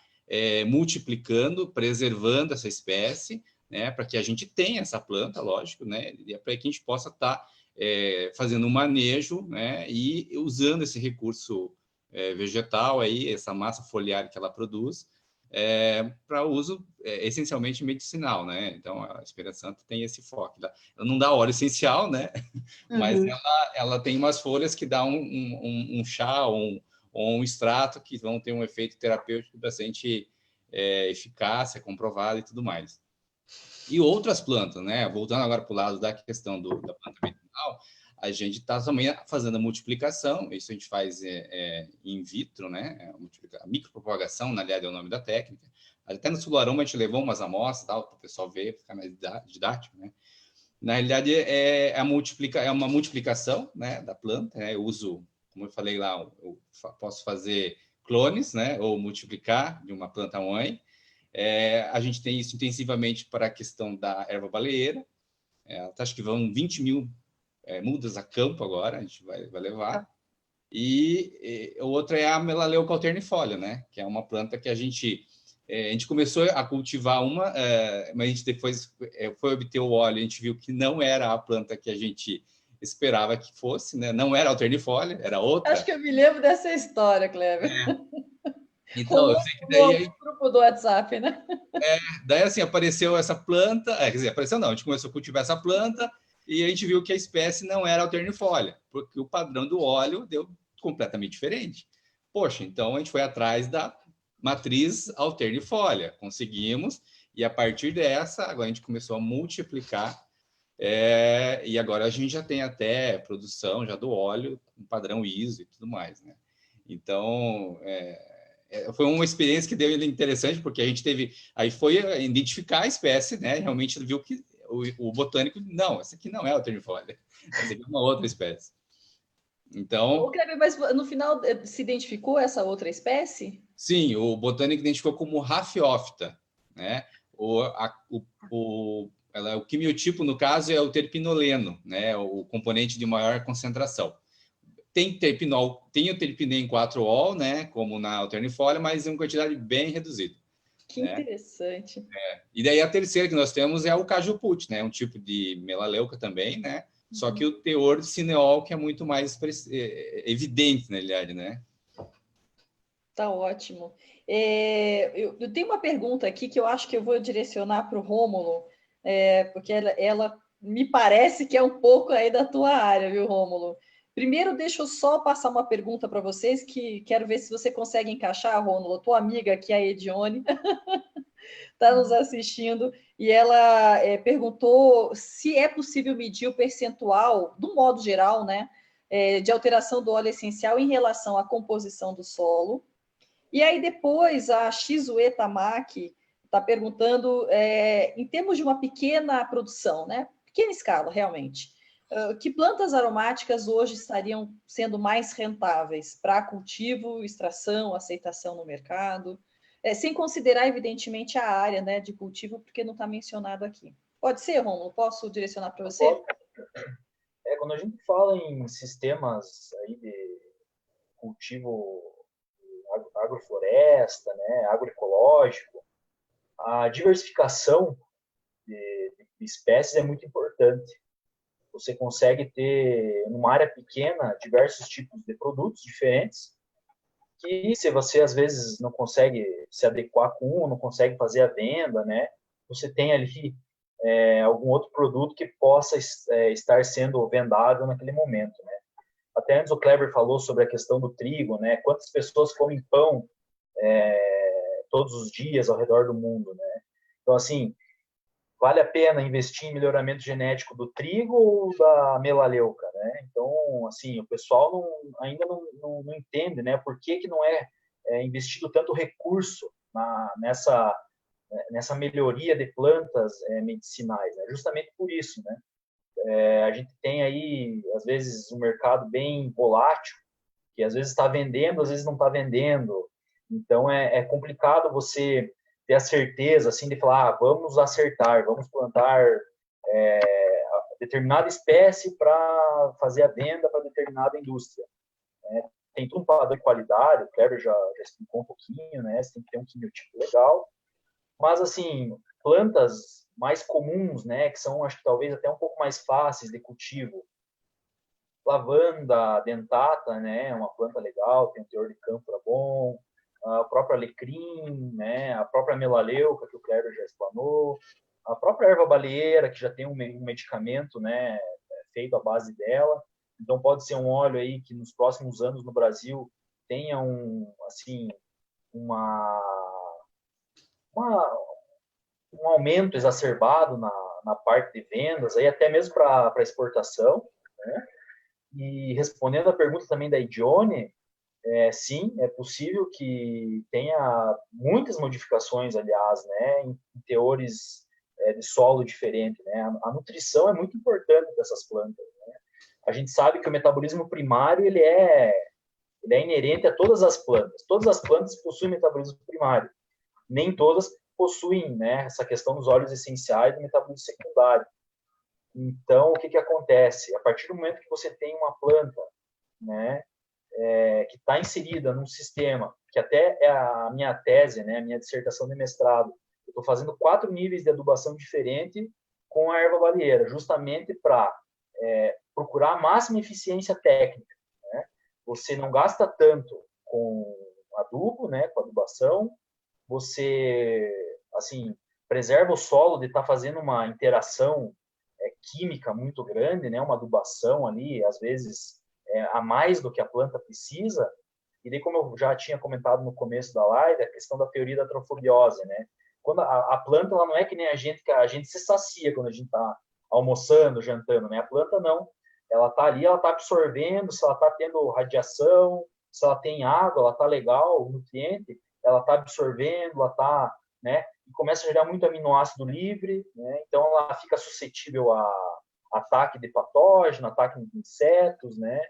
multiplicando, preservando essa espécie, né? Para que a gente tenha essa planta, lógico, né? E para que a gente possa estar fazendo um manejo, né? E usando esse recurso vegetal aí, essa massa foliar que ela produz, para uso essencialmente medicinal, né? Então, a Espera Santa tem esse foco. Ela não dá óleo essencial, né? Mas ela tem umas folhas que dão um chá ou um extrato que vão ter um efeito terapêutico bastante eficácia, comprovado e tudo mais. E outras plantas, né? Voltando agora para o lado da questão da planta medicinal, a gente está também fazendo a multiplicação, isso a gente faz in vitro, né? A micropropagação, na realidade, é o nome da técnica. Até no Sularoma a gente levou umas amostras para o pessoal ver, ficar mais didático, né? Na realidade, é uma multiplicação, né, da planta, né? Eu uso, como eu falei lá, eu posso fazer clones, né? Ou multiplicar de uma planta mãe. A gente tem isso intensivamente para a questão da erva baleeira. Acho que vão 20 mil mudas a campo agora, a gente vai levar. E outra é a Melaleuca alternifolia, né? Que é uma planta que a gente começou a cultivar mas a gente depois foi obter o óleo, a gente viu que não era a planta que a gente esperava que fosse, né? Não era alternifolia, era outra. Acho que eu me lembro dessa história, Kleber. Então, eu sei que daí... grupo do WhatsApp, né? Daí, assim, apareceu essa planta, quer dizer, apareceu não, a gente começou a cultivar essa planta e a gente viu que a espécie não era alternifolia, porque o padrão do óleo deu completamente diferente. Poxa, então a gente foi atrás da matriz alternifolia, conseguimos, e a partir dessa, agora a gente começou a multiplicar, e agora a gente já tem até produção já do óleo, um padrão ISO e tudo mais, né? Então, foi uma experiência que deu interessante, porque a gente aí foi identificar a espécie, né? Realmente viu que o botânico, não, essa aqui não é alternifolia, essa aqui é uma outra espécie. Então... Mas no final se identificou essa outra espécie? Sim, o botânico identificou como Raffiófita, né? O quimiotipo, no caso, é o terpinoleno, né? O componente de maior concentração. Tem terpinol, tem o terpinem 4-ol, né? Como na alternifolia, mas em uma quantidade bem reduzida. Que interessante. E daí a terceira que nós temos é o cajuput, né? Um tipo de melaleuca também, né? Só que o teor de cineol que é muito mais evidente, na realidade, né? Tá ótimo. Eu tenho uma pergunta aqui que eu acho que eu vou direcionar para o Rômulo, porque ela me parece que é um pouco aí da tua área, viu, Rômulo? Primeiro, deixa eu só passar uma pergunta para vocês, que quero ver se você consegue encaixar, Rômulo. Tua amiga aqui, a Edione, está nos assistindo, e ela perguntou se é possível medir o percentual, do modo geral, né, de alteração do óleo essencial em relação à composição do solo. E aí depois a Shizue Tamaki está perguntando, em termos de uma pequena produção, né? Pequena escala, realmente, que plantas aromáticas hoje estariam sendo mais rentáveis para cultivo, extração, aceitação no mercado, sem considerar, evidentemente, a área, né, de cultivo, porque não está mencionado aqui. Pode ser, Rômulo? Posso direcionar para você? Quando a gente fala em sistemas aí de cultivo agrofloresta, né, agroecológico, a diversificação de espécies é muito importante. Você consegue ter, numa área pequena, diversos tipos de produtos diferentes, que se você, às vezes, não consegue se adequar com um, não consegue fazer a venda, né, você tem ali algum outro produto que possa estar sendo vendável naquele momento, né. Até antes o Kleber falou sobre a questão do trigo, né? Quantas pessoas comem pão todos os dias ao redor do mundo, né? Então, assim, vale a pena investir em melhoramento genético do trigo ou da melaleuca, né? Então, assim, o pessoal ainda não entende, né? Por que não é investido tanto recurso nessa melhoria de plantas medicinais, né? Justamente por isso, né? A gente tem aí, às vezes, um mercado bem volátil, que às vezes está vendendo, às vezes não está vendendo. Então, é complicado você ter a certeza, assim, de falar, vamos acertar, vamos plantar determinada espécie para fazer a venda para determinada indústria. Né? Tem todo um padrão de qualidade, o Kleber já explicou um pouquinho, né? Você tem que ter um quimiotipo legal. Mas, assim, plantas mais comuns, né, que são, acho que talvez até um pouco mais fáceis de cultivo. Lavanda dentata, né, uma planta legal, tem um teor de cânfora bom. o próprio alecrim, né, a própria melaleuca, que o Cléber já explanou, a própria erva baleeira, que já tem um medicamento, né, feito à base dela. Então, pode ser um óleo aí que nos próximos anos no Brasil tenha assim, um aumento exacerbado na parte de vendas, aí até mesmo para exportação, né? E respondendo a pergunta também da Idione, sim, é possível que tenha muitas modificações, aliás, né, em teores de solo diferente, né? A nutrição é muito importante dessas plantas, né? A gente sabe que o metabolismo primário ele é inerente a todas as plantas. Todas as plantas possuem metabolismo primário. Nem todas possuem, né, essa questão dos óleos essenciais do metabolismo secundário. Então, o que acontece? A partir do momento que você tem uma planta, né, que está inserida num sistema, que até é a minha tese, né, a minha dissertação de mestrado, eu estou fazendo 4 níveis de adubação diferente com a erva baleeira, justamente para procurar a máxima eficiência técnica, né? Você não gasta tanto com adubo, né, com adubação, você, assim, preserva o solo de estar fazendo uma interação química muito grande, né, uma adubação ali, às vezes a mais do que a planta precisa. E daí, como eu já tinha comentado no começo da live, a questão da teoria da trofobiose, né? Quando a planta, ela não é que nem que a gente se sacia quando a gente está almoçando, jantando, né? A planta não. Ela está ali, ela está absorvendo, se ela está tendo radiação, se ela tem água, ela está legal, o nutriente, ela está absorvendo, ela está, né? E começa a gerar muito aminoácido livre, né? Então ela fica suscetível a ataque de patógeno, ataque de insetos, né?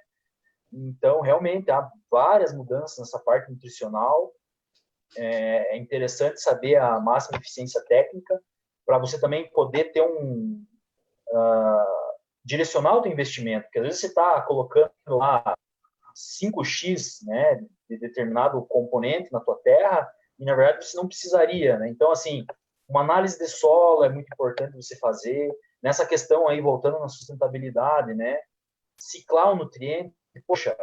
Então, realmente, há várias mudanças nessa parte nutricional. É interessante saber a máxima eficiência técnica para você também poder ter direcionar o teu investimento, porque às vezes você está colocando lá 5x, né, de determinado componente na tua terra e, na verdade, você não precisaria, né? Então, assim, uma análise de solo é muito importante você fazer. Nessa questão aí, voltando na sustentabilidade, né, ciclar o nutriente. Poxa,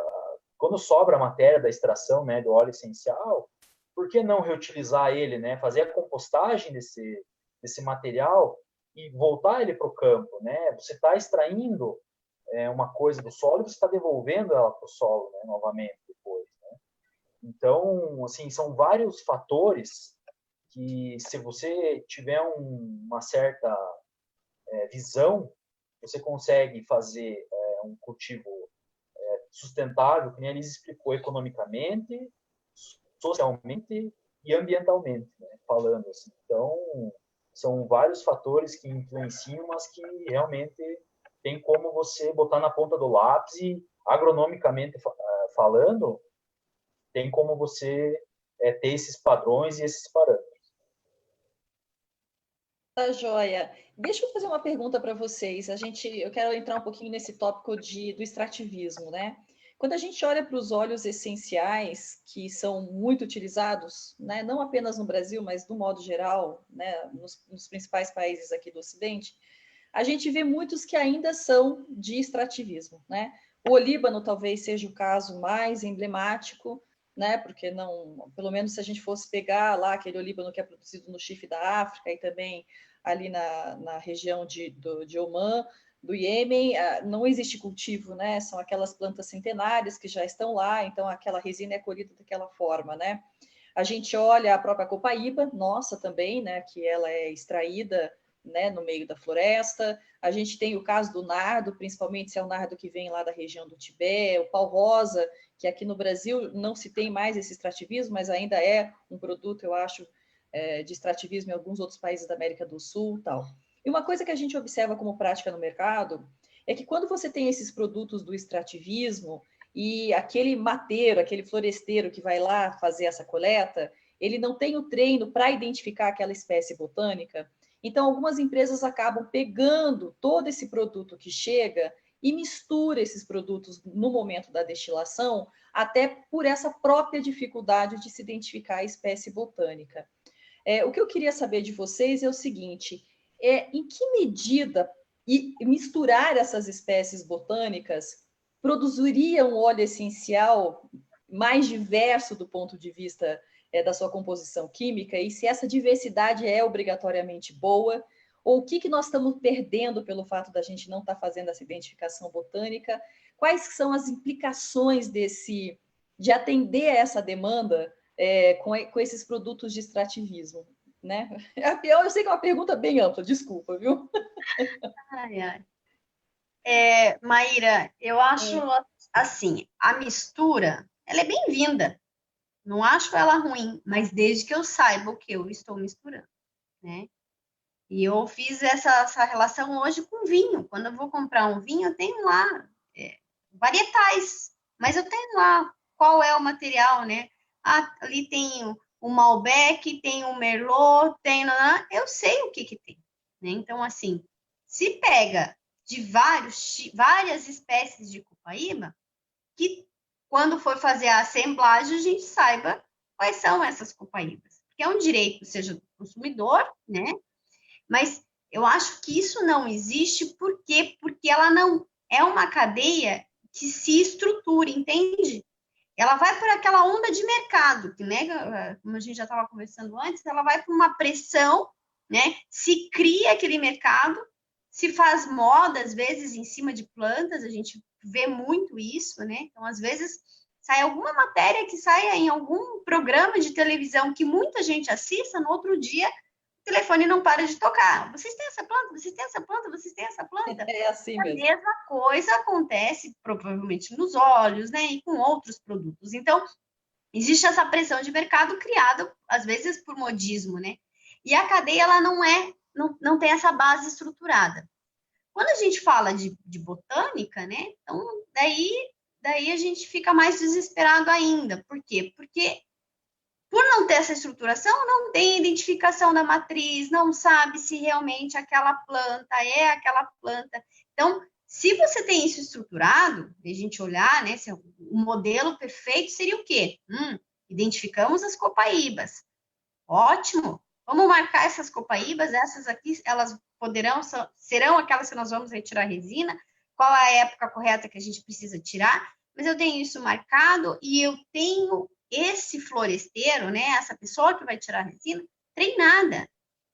quando sobra a matéria da extração, né, do óleo essencial, por que não reutilizar ele, né? Fazer a compostagem desse material e voltar ele para o campo, né? Você está extraindo uma coisa do solo e você está devolvendo ela para o solo, né, novamente depois, né? Então, assim, são vários fatores que, se você tiver uma certa visão, você consegue fazer um cultivo sustentável, que nem a Liz explicou, economicamente, socialmente e ambientalmente, né, falando assim. Então, são vários fatores que influenciam, mas que realmente tem como você botar na ponta do lápis e, agronomicamente falando, tem como você ter esses padrões e esses parâmetros. Tá joia. Deixa eu fazer uma pergunta para vocês. Eu quero entrar um pouquinho nesse tópico do extrativismo, né? Quando a gente olha para os óleos essenciais, que são muito utilizados, né, não apenas no Brasil, mas no modo geral, né, nos principais países aqui do Ocidente, a gente vê muitos que ainda são de extrativismo, né? O olíbano talvez seja o caso mais emblemático, né? Porque não, pelo menos se a gente fosse pegar lá aquele olíbano que é produzido no Chifre da África e também ali na região de Omã, do Iêmen, não existe cultivo, né? São aquelas plantas centenárias que já estão lá, então aquela resina é colhida daquela forma, né? A gente olha a própria copaíba, nossa também, né? Que ela é extraída, né, no meio da floresta. A gente tem o caso do nardo, principalmente se é o nardo que vem lá da região do Tibete, o pau-rosa, que aqui no Brasil não se tem mais esse extrativismo, mas ainda é um produto, eu acho, de extrativismo em alguns outros países da América do Sul e tal. E uma coisa que a gente observa como prática no mercado é que quando você tem esses produtos do extrativismo e aquele mateiro, aquele floresteiro que vai lá fazer essa coleta, ele não tem o treino para identificar aquela espécie botânica. Então, algumas empresas acabam pegando todo esse produto que chega e mistura esses produtos no momento da destilação, até por essa própria dificuldade de se identificar a espécie botânica. O que eu queria saber de vocês é o seguinte: em que medida misturar essas espécies botânicas produziria um óleo essencial mais diverso do ponto de vista da sua composição química, e se essa diversidade é obrigatoriamente boa, ou o que nós estamos perdendo pelo fato da gente não estar fazendo essa identificação botânica, quais são as implicações de atender a essa demanda com esses produtos de extrativismo, né? Eu sei que é uma pergunta bem ampla, desculpa, viu? Ai. Maíra, eu acho assim, a mistura, ela é bem-vinda. Não acho ela ruim, mas desde que eu saiba o que eu estou misturando, né? E eu fiz essa relação hoje com vinho. Quando eu vou comprar um vinho, eu tenho lá varietais, mas eu tenho lá qual é o material, né? Ali tem o Malbec, tem o Merlot, eu sei o que tem, né? Então, assim, se pega de várias espécies de copaíba, que quando for fazer a assemblagem, a gente saiba quais são essas copaíbas. Porque é um direito, seja do consumidor, né? Mas eu acho que isso não existe, por quê? Porque ela não é uma cadeia que se estrutura, entende? Ela vai por aquela onda de mercado, que, né, como a gente já estava conversando antes, ela vai por uma pressão, né? Se cria aquele mercado, se faz moda, às vezes, em cima de plantas, a gente vê muito isso, né? Então, às vezes, sai alguma matéria que saia em algum programa de televisão que muita gente assista, no outro dia o telefone não para de tocar. Vocês têm essa planta? Vocês têm essa planta? Vocês têm essa planta? É assim mesmo. A mesma coisa acontece provavelmente nos óleos, né? E com outros produtos. Então, existe essa pressão de mercado criada, às vezes, por modismo, né? E a cadeia, ela não tem essa base estruturada. Quando a gente fala de botânica, né? Então, daí a gente fica mais desesperado ainda. Por quê? Porque por não ter essa estruturação, não tem identificação da matriz, não sabe se realmente aquela planta é aquela planta. Então, se você tem isso estruturado, a gente olhar, né, o modelo perfeito seria o quê? Identificamos as copaíbas. Ótimo. Vamos marcar essas copaíbas, essas aqui, elas serão aquelas que nós vamos retirar a resina. Qual é a época correta que a gente precisa tirar? Mas eu tenho isso marcado e eu tenho esse floresteiro, né, essa pessoa que vai tirar a resina, treinada,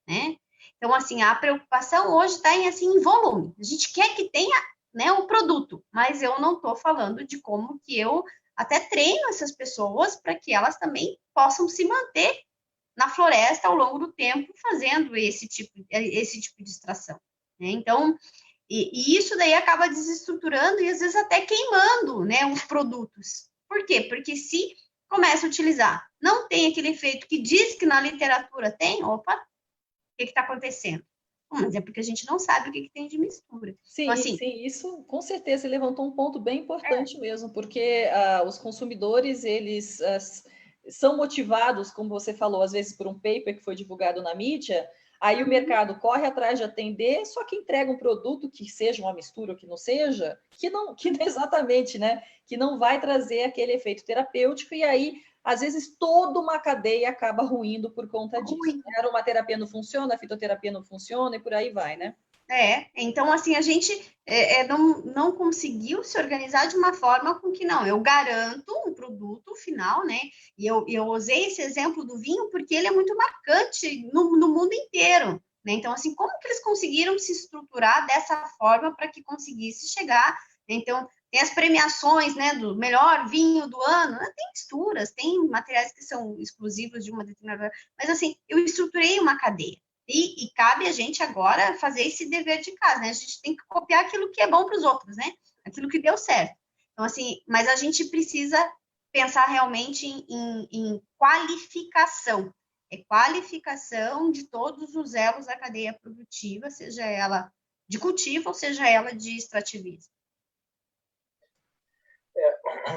né? Então, assim, a preocupação hoje está em volume. A gente quer que tenha, né, o produto, mas eu não estou falando de como que eu até treino essas pessoas para que elas também possam se manter na floresta ao longo do tempo fazendo esse tipo de extração, né? Então, e isso daí acaba desestruturando e às vezes até queimando, né, os produtos. Por quê? Porque se começa a utilizar, não tem aquele efeito que diz que na literatura tem, opa, o que está acontecendo? Mas é porque a gente não sabe o que tem de mistura. Sim, então, assim, sim, isso com certeza você levantou um ponto bem importante mesmo, porque os consumidores, eles são motivados, como você falou, às vezes por um paper que foi divulgado na mídia, aí o mercado corre atrás de atender, só que entrega um produto que seja uma mistura ou que não seja, que não exatamente, né? Que não vai trazer aquele efeito terapêutico, e aí, às vezes, toda uma cadeia acaba ruindo por conta disso. A aromaterapia não funciona, a fitoterapia não funciona, e por aí vai, né? Então, assim, a gente não conseguiu se organizar de uma forma com que, não, eu garanto um produto final, né? E eu usei esse exemplo do vinho porque ele é muito marcante no mundo inteiro, né? Então, assim, como que eles conseguiram se estruturar dessa forma para que conseguisse chegar? Então, tem as premiações, né, do melhor vinho do ano, né? Tem misturas, tem materiais que são exclusivos de uma determinada... Mas, assim, eu estruturei uma cadeia. E cabe a gente agora fazer esse dever de casa, né? A gente tem que copiar aquilo que é bom para os outros, né? Aquilo que deu certo. Então, assim, mas a gente precisa pensar realmente em qualificação. É qualificação de todos os elos da cadeia produtiva, seja ela de cultivo ou seja ela de extrativismo.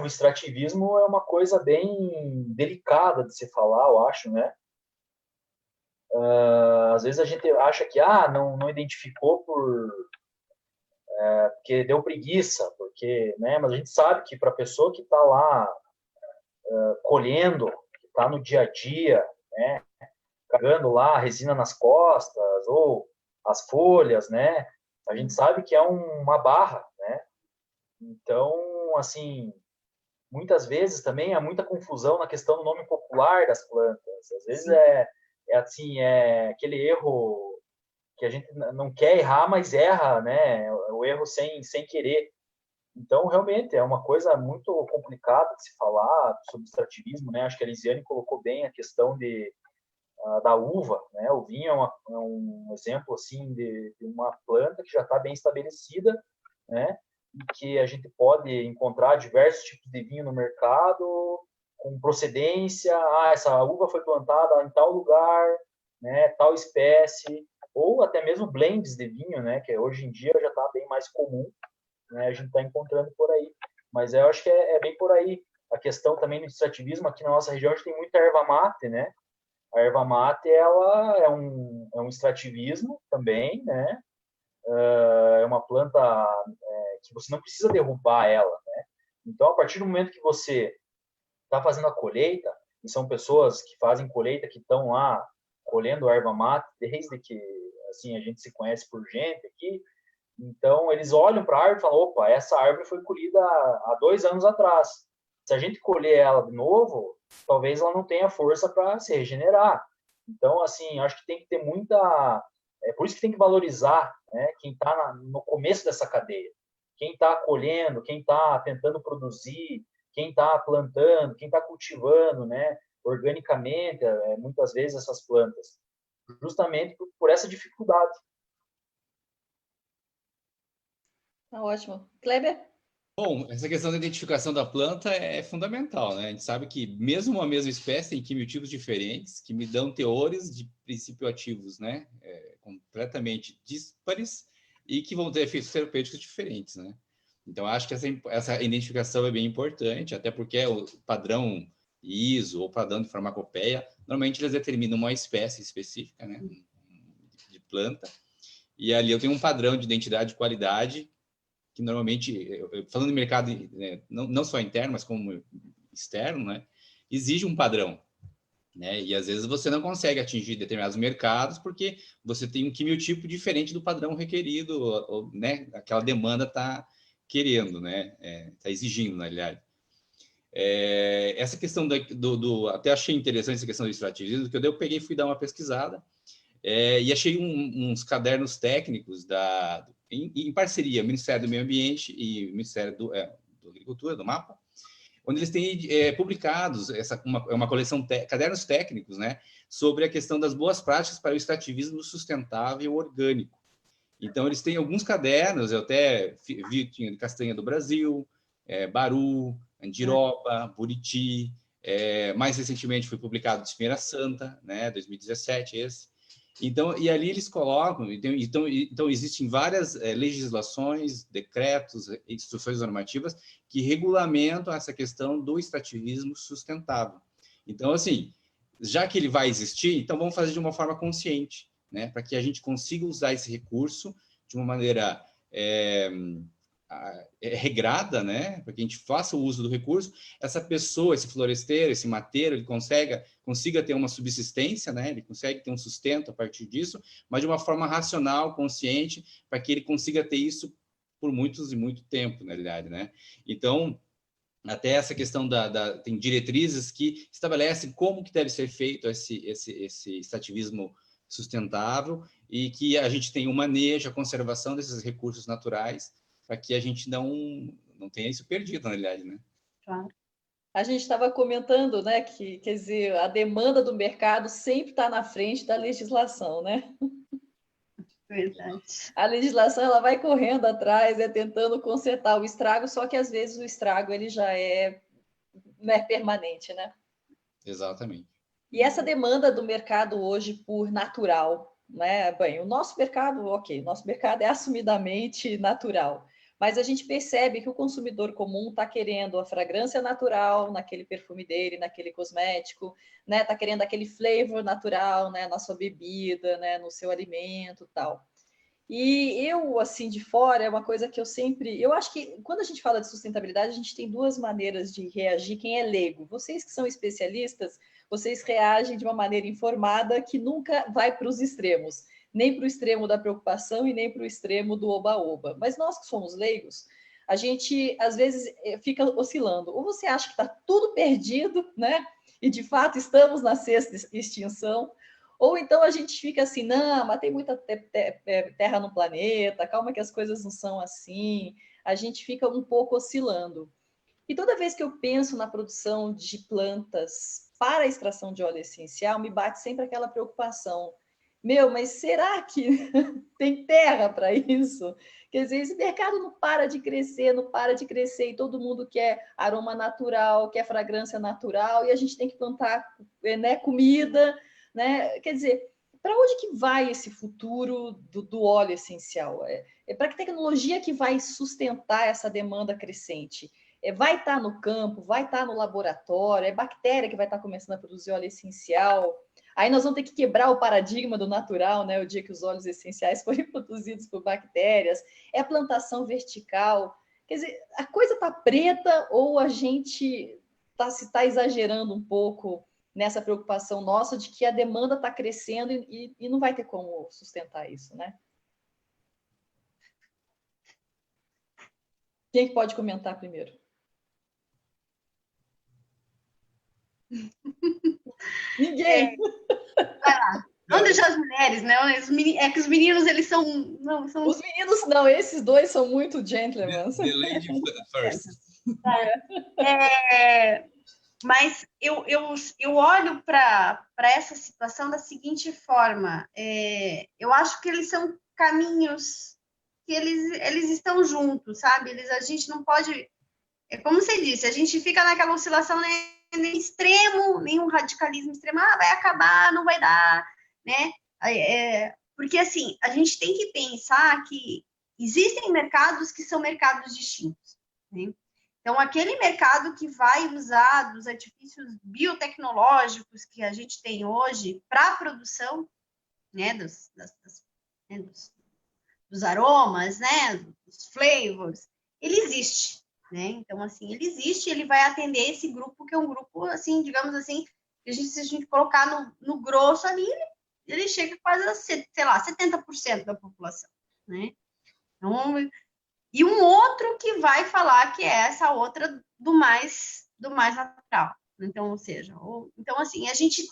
O extrativismo é uma coisa bem delicada de se falar, eu acho, né? Às vezes a gente acha que não identificou porque deu preguiça, porque, né? Mas a gente sabe que para a pessoa que está lá colhendo, que está no dia a dia, né? Carregando lá a resina nas costas ou as folhas, né? A gente sabe que é uma barra, né? Então, assim, muitas vezes também há muita confusão na questão do nome popular das plantas. Às vezes assim, é aquele erro que a gente não quer errar, mas erra, né? O erro sem querer. Então, realmente, é uma coisa muito complicada de se falar sobre extrativismo, né? Acho que a Elisiane colocou bem a questão da uva, né? O vinho é um exemplo, assim, de uma planta que já está bem estabelecida, né? E que a gente pode encontrar diversos tipos de vinho no mercado, com procedência, essa uva foi plantada em tal lugar, né? Tal espécie, ou até mesmo blends de vinho, né? Que hoje em dia já está bem mais comum, né? A gente está encontrando por aí. Mas eu acho que é bem por aí. A questão também do extrativismo, aqui na nossa região, a gente tem muita erva mate, né? A erva mate, ela é um extrativismo também, né? É uma planta que você não precisa derrubar ela, né? Então, a partir do momento que você está fazendo a colheita, e são pessoas que fazem colheita, que estão lá colhendo a erva mate, desde que assim, a gente se conhece por gente aqui, então eles olham para a árvore e falam, opa, essa árvore foi colhida há 2 anos atrás. Se a gente colher ela de novo, talvez ela não tenha força para se regenerar. Então, assim, acho que tem que ter muita... É por isso que tem que valorizar, né, quem está no começo dessa cadeia. Quem está colhendo, quem está tentando produzir, quem está plantando, quem está cultivando, né, organicamente, muitas vezes, essas plantas. Justamente por essa dificuldade. Tá ótimo. Kleber? Bom, essa questão da identificação da planta é fundamental, né? A gente sabe que mesmo uma mesma espécie tem quimiotipos diferentes que me dão teores de princípio ativos, né? Completamente díspares e que vão ter efeitos terapêuticos diferentes, né? Então, acho que essa identificação é bem importante, até porque é o padrão ISO ou padrão de farmacopeia, normalmente eles determinam uma espécie específica, né? De planta, e ali eu tenho um padrão de identidade de qualidade que normalmente, falando de mercado, né, não só interno, mas como externo, né, exige um padrão, né, e às vezes você não consegue atingir determinados mercados porque você tem um quimiotipo diferente do padrão requerido, ou né, aquela demanda está querendo, né, está exigindo, na realidade. Essa questão até achei interessante essa questão do extrativismo, que eu peguei e fui dar uma pesquisada, e achei uns cadernos técnicos em parceria, Ministério do Meio Ambiente e Ministério da Agricultura, do MAPA, onde eles têm publicados uma coleção de cadernos técnicos, né, sobre a questão das boas práticas para o extrativismo sustentável orgânico. Então, eles têm alguns cadernos, eu até vi, tinha de Castanha do Brasil, Baru, Andiroba, Buriti, mais recentemente foi publicado de Feira Santa, né, 2017, esse. Então, e ali eles colocam, então existem várias legislações, decretos, instruções normativas que regulamentam essa questão do extrativismo sustentável. Então, assim, já que ele vai existir, então vamos fazer de uma forma consciente, né, para que a gente consiga usar esse recurso de uma maneira regrada, né, para que a gente faça o uso do recurso, essa pessoa, esse floresteiro, esse mateiro, ele consiga ter uma subsistência, né, ele consegue ter um sustento a partir disso, mas de uma forma racional, consciente, para que ele consiga ter isso por muitos e muito tempo, na realidade, né. Então, até essa questão tem diretrizes que estabelecem como que deve ser feito esse extrativismo sustentável e que a gente tenha o manejo, a conservação desses recursos naturais para que a gente não tenha isso perdido, na realidade, né? Claro. A gente estava comentando, né, que, quer dizer, a demanda do mercado sempre está na frente da legislação, né? Verdade. A legislação ela vai correndo atrás, tentando consertar o estrago, só que às vezes o estrago ele já não é permanente, né? Exatamente. E essa demanda do mercado hoje por natural, né? Bem, o nosso mercado, ok, nosso mercado é assumidamente natural, mas a gente percebe que o consumidor comum está querendo a fragrância natural naquele perfume dele, naquele cosmético, né? Está querendo aquele flavor natural, né? Na sua bebida, né? No seu alimento, tal. E eu, assim, de fora, é uma coisa que eu acho que quando a gente fala de sustentabilidade, a gente tem duas maneiras de reagir. Quem é leigo? Vocês que são especialistas, vocês reagem de uma maneira informada que nunca vai para os extremos, nem para o extremo da preocupação e nem para o extremo do oba-oba. Mas nós que somos leigos, a gente, às vezes, fica oscilando. Ou você acha que está tudo perdido, né? E, de fato, estamos na sexta extinção. Ou então a gente fica assim, não, mas tem muita terra no planeta, calma que as coisas não são assim. A gente fica um pouco oscilando. E toda vez que eu penso na produção de plantas para a extração de óleo essencial, me bate sempre aquela preocupação. Mas será que tem terra para isso? Quer dizer, esse mercado não para de crescer, e todo mundo quer aroma natural, quer fragrância natural, e a gente tem que plantar, né, comida, né? Quer dizer, para onde que vai esse futuro do óleo essencial? Para que tecnologia que vai sustentar essa demanda crescente? Vai estar no campo, vai estar no laboratório, é bactéria que vai estar começando a produzir óleo essencial. Aí nós vamos ter que quebrar o paradigma do natural, né? O dia que os óleos essenciais forem produzidos por bactérias. É a plantação vertical. Quer dizer, a coisa está preta ou a gente está exagerando um pouco nessa preocupação nossa de que a demanda está crescendo e não vai ter como sustentar isso, né? Quem que pode comentar primeiro? Ninguém. Vai lá. Vamos deixar as mulheres, né? É que os meninos, eles são... Não, são... Os meninos não, esses dois são muito gentlemen. The lady first. Mas eu olho para essa situação da seguinte forma. Eu acho que eles são caminhos que eles estão juntos, sabe? A gente não pode... como você disse, a gente fica naquela oscilação, né? Nem extremo, nenhum radicalismo extremo, vai acabar, não vai dar, né? Porque, assim, a gente tem que pensar que existem mercados que são mercados distintos, né? Então, aquele mercado que vai usar dos artifícios biotecnológicos que a gente tem hoje para a produção, né, dos aromas, né, dos flavors, ele existe. Né? Então, assim, ele existe, ele vai atender esse grupo, que é um grupo, assim, digamos assim, se a gente colocar no grosso ali, ele chega quase a, sei lá, 70% da população, né? Então, e um outro que vai falar que é essa outra do mais natural. Então, ou seja, então, assim, a gente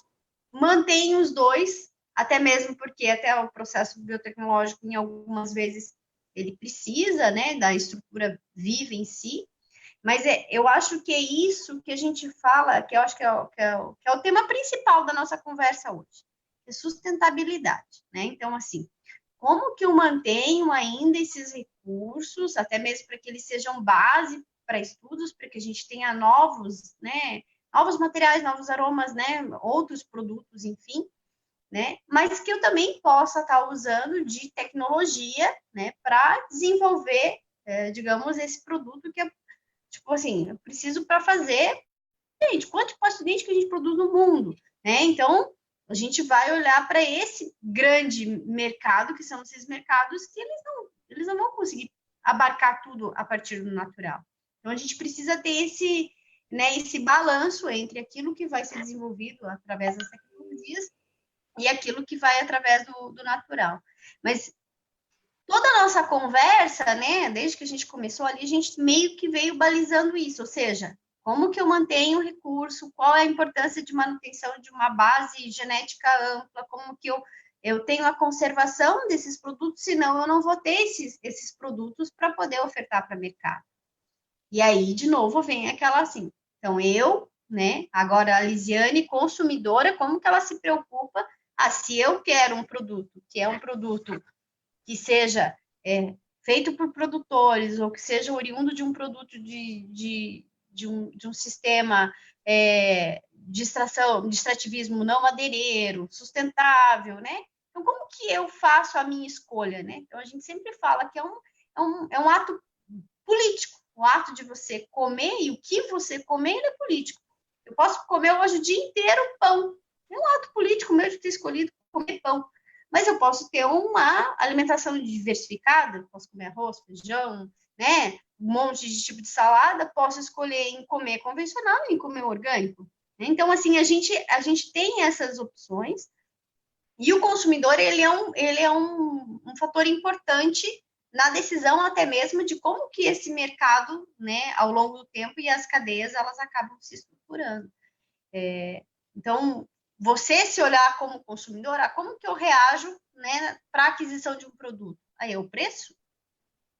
mantém os dois, até mesmo porque até o processo biotecnológico, em algumas vezes, ele precisa, né, da estrutura viva em si, mas eu acho que é isso que a gente fala, que eu acho que é o tema principal da nossa conversa hoje, é sustentabilidade, né? Então, assim, como que eu mantenho ainda esses recursos, até mesmo para que eles sejam base para estudos, para que a gente tenha novos materiais, novos aromas, né? Outros produtos, enfim, né? Mas que eu também possa estar usando de tecnologia, né? Para desenvolver, digamos, esse produto que é, tipo assim, eu preciso para fazer, gente, quanto de pasta de dente que a gente produz no mundo, né? Então, a gente vai olhar para esse grande mercado, que são esses mercados que eles não vão conseguir abarcar tudo a partir do natural. Então, a gente precisa ter esse balanço entre aquilo que vai ser desenvolvido através das tecnologias e aquilo que vai através do natural. Mas toda a nossa conversa, né, desde que a gente começou ali, a gente meio que veio balizando isso, ou seja, como que eu mantenho o recurso, qual é a importância de manutenção de uma base genética ampla, como que eu tenho a conservação desses produtos, senão eu não vou ter esses produtos para poder ofertar para o mercado. E aí, de novo, vem aquela assim, então eu, né, agora a Lisiane, consumidora, como que ela se preocupa, se eu quero um produto, que é um produto que seja feito por produtores, ou que seja oriundo de um produto de um sistema de extrativismo não madeireiro, sustentável, né? Então, como que eu faço a minha escolha, né? Então, a gente sempre fala que é um ato político, o ato de você comer, e o que você comer, ele é político. Eu posso comer hoje o dia inteiro pão. É um ato político meu de ter escolhido comer pão. Mas eu posso ter uma alimentação diversificada, posso comer arroz, feijão, né? Um monte de tipo de salada, posso escolher em comer convencional e em comer orgânico. Então, assim, a gente tem essas opções, e o consumidor, ele é um fator importante na decisão até mesmo de como que esse mercado, né, ao longo do tempo, e as cadeias, elas acabam se estruturando. Então, você se olhar como consumidor, como que eu reajo, né, para a aquisição de um produto? Aí é o preço?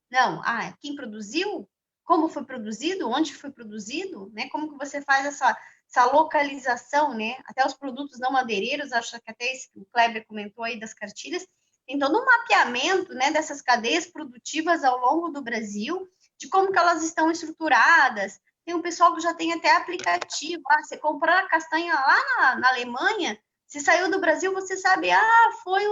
Não. Quem produziu? Como foi produzido? Onde foi produzido? Né? Como que você faz essa localização, né? Até os produtos não madeireiros, acho que até o Kleber comentou aí das cartilhas, tem todo um mapeamento, né, dessas cadeias produtivas ao longo do Brasil, de como que elas estão estruturadas. Tem um pessoal que já tem até aplicativo. Você comprou a castanha lá na Alemanha, se saiu do Brasil, você sabe, foi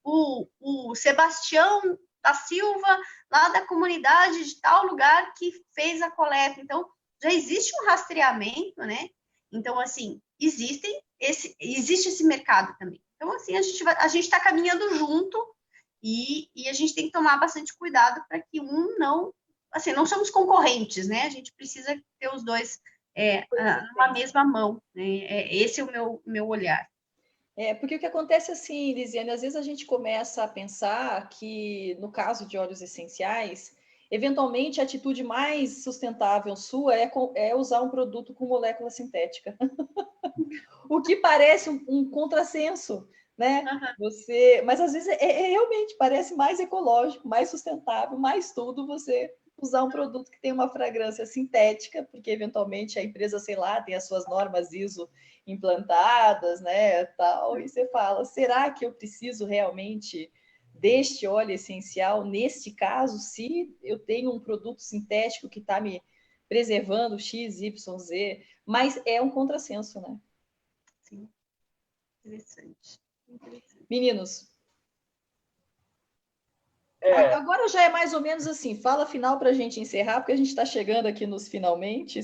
o Sebastião da Silva, lá da comunidade de tal lugar, que fez a coleta. Então, já existe um rastreamento, né? Então, assim, existe esse mercado também. Então, assim, a gente está caminhando junto e a gente tem que tomar bastante cuidado para que não somos concorrentes, né? A gente precisa ter os dois numa mesma mão, né? Esse é o meu olhar. Porque o que acontece assim, Lisiane, às vezes a gente começa a pensar que, no caso de óleos essenciais, eventualmente a atitude mais sustentável sua é usar um produto com molécula sintética. O que parece um contrassenso, né? Mas às vezes realmente parece mais ecológico, mais sustentável, mais tudo você usar um produto que tem uma fragrância sintética, porque eventualmente a empresa, sei lá, tem as suas normas ISO implantadas, né, tal, e você fala, será que eu preciso realmente deste óleo essencial neste caso, se eu tenho um produto sintético que está me preservando X, Y, Z, mas é um contrassenso, né? Sim. Interessante. Meninos, agora já é mais ou menos assim, fala final para a gente encerrar, porque a gente está chegando aqui nos finalmente.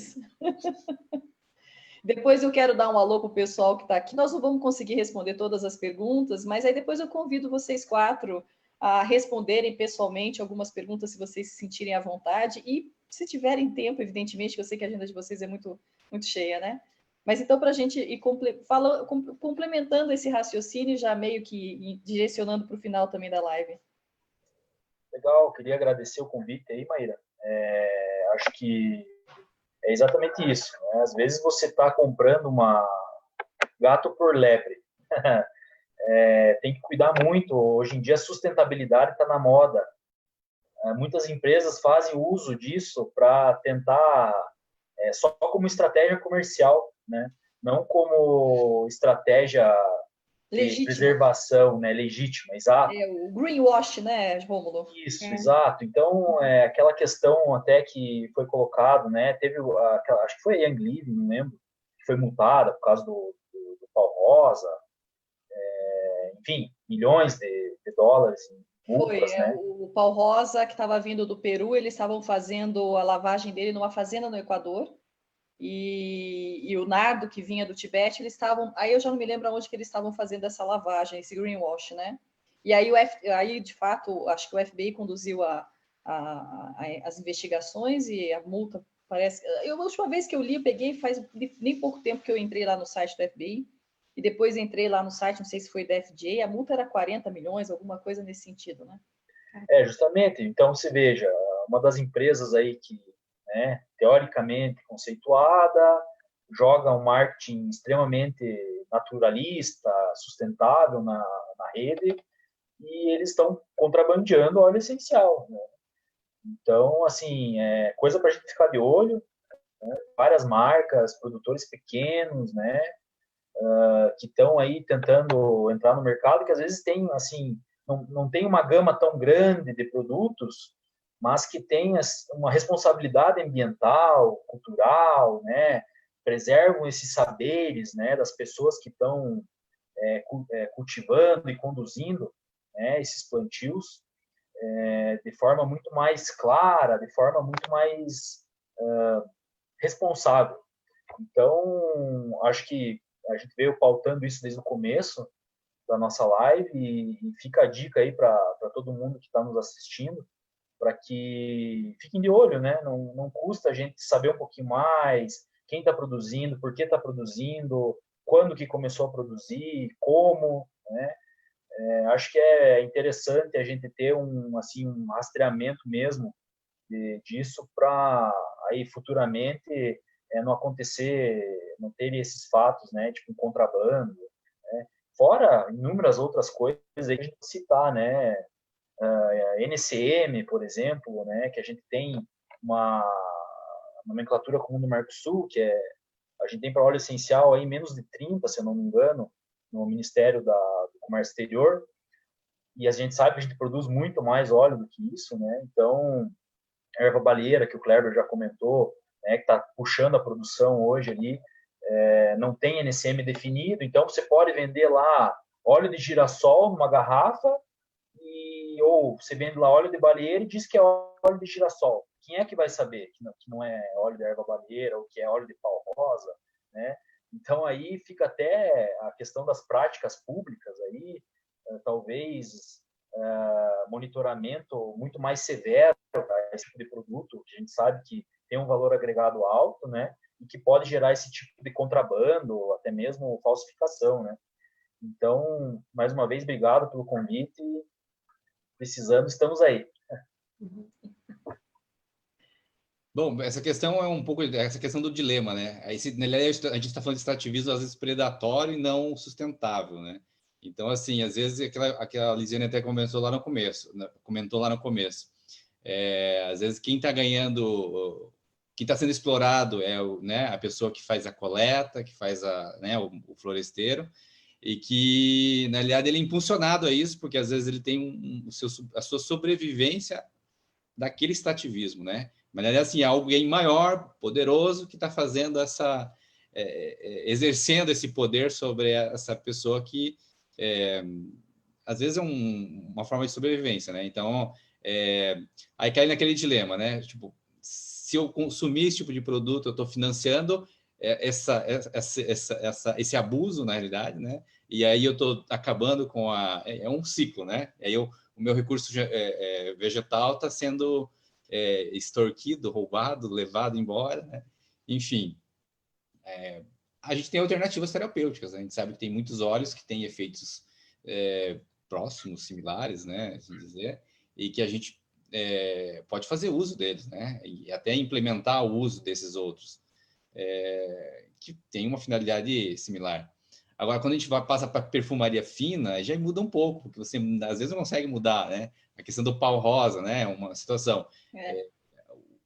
Depois eu quero dar um alô para o pessoal que está aqui. Nós não vamos conseguir responder todas as perguntas, mas aí depois eu convido vocês 4 a responderem pessoalmente algumas perguntas, se vocês se sentirem à vontade. E se tiverem tempo, evidentemente, que eu sei que a agenda de vocês é muito, muito cheia, né? Mas então, para a gente ir complementando esse raciocínio, já meio que direcionando para o final também da live. Legal, queria agradecer o convite aí, Maíra. Acho que é exatamente isso, né? Às vezes você está comprando uma gato por lebre. Tem que cuidar muito. Hoje em dia a sustentabilidade está na moda. Muitas empresas fazem uso disso para tentar só como estratégia comercial, né? Não como estratégia de preservação, né? Legítima, exato. O greenwash, né, Rômulo? Isso, exato. Então, aquela questão até que foi colocado, né? Teve, acho que foi a Young Living, não lembro, que foi multada por causa do pau rosa, enfim, milhões de dólares em multas, né? O pau rosa que estava vindo do Peru, eles estavam fazendo a lavagem dele numa fazenda no Equador, e o nardo que vinha do Tibete, eles estavam, aí eu já não me lembro onde que eles estavam fazendo essa lavagem, esse greenwash, né? E aí, aí de fato, acho que o FBI conduziu as investigações e a multa parece... A última vez que eu li, eu peguei, faz nem pouco tempo que eu entrei lá no site do FBI, e depois entrei lá no site, não sei se foi da FDA, a multa era 40 milhões, alguma coisa nesse sentido, né? Justamente. Então, se veja, uma das empresas aí que, né, teoricamente conceituada, joga um marketing extremamente naturalista, sustentável na rede, e eles estão contrabandeando óleo essencial, né? Então, assim, coisa para a gente ficar de olho, né? Várias marcas, produtores pequenos, né, que estão aí tentando entrar no mercado, que às vezes tem, assim, não tem uma gama tão grande de produtos, mas que tem uma responsabilidade ambiental, cultural, né, preservam esses saberes, né, das pessoas que estão cultivando e conduzindo, né, esses plantios, de forma muito mais clara, de forma muito mais responsável. Então, acho que a gente veio pautando isso desde o começo da nossa live e fica a dica aí para todo mundo que está nos assistindo, para que fiquem de olho, né? Não custa a gente saber um pouquinho mais quem está produzindo, por que está produzindo, quando que começou a produzir, como, né? acho que é interessante a gente ter um rastreamento mesmo disso para aí futuramente não acontecer, não ter esses fatos, né, tipo um contrabando, né? Fora inúmeras outras coisas aí que a gente pode citar, né, NCM, por exemplo, né, que a gente tem uma nomenclatura comum do Mercosul, que a gente tem para óleo essencial aí menos de 30, se eu não me engano, no Ministério do Comércio Exterior, e a gente sabe que a gente produz muito mais óleo do que isso, né? Então, a erva baleeira, que o Kleber já comentou, né, que está puxando a produção hoje ali, não tem NCM definido, então você pode vender lá óleo de girassol numa garrafa, ou você vende lá óleo de baleeira e diz que é óleo de girassol. Quem é que vai saber que não é óleo de erva baleeira ou que é óleo de pau rosa, né? Então aí fica até a questão das práticas públicas aí, talvez monitoramento muito mais severo para esse tipo de produto, que a gente sabe que tem um valor agregado alto, né? E que pode gerar esse tipo de contrabando, ou até mesmo falsificação, né? Então, mais uma vez, obrigado pelo convite. Precisando, estamos aí. Bom, essa questão é um pouco essa questão do dilema, né? Aí, a gente está falando de extrativismo às vezes predatório e não sustentável, né? Então, assim, às vezes aquela Lisiane até comentou lá no começo, às vezes quem está ganhando, quem está sendo explorado é né, a pessoa que faz a coleta, que faz o floresteiro, e que, na realidade, ele é impulsionado a isso, porque às vezes ele tem a sua sobrevivência daquele extrativismo, né? Mas, na realidade, assim, é alguém maior, poderoso, que está fazendo exercendo esse poder sobre essa pessoa que, às vezes, é uma forma de sobrevivência, né? Então, aí cai naquele dilema, né? Tipo, se eu consumir esse tipo de produto, eu estou financiando esse abuso, na realidade, né? E aí eu estou acabando com é um ciclo, né? Aí o meu recurso vegetal está sendo extorquido, roubado, levado embora, né? Enfim, a gente tem alternativas terapêuticas, né? A gente sabe que tem muitos óleos que têm efeitos próximos, similares, né? Assim dizer, e que a gente pode fazer uso deles, né? E até implementar o uso desses outros. Que tem uma finalidade similar. Agora, quando a gente passa para perfumaria fina, já muda um pouco, porque você às vezes não consegue mudar, né? A questão do pau rosa, né? Uma situação.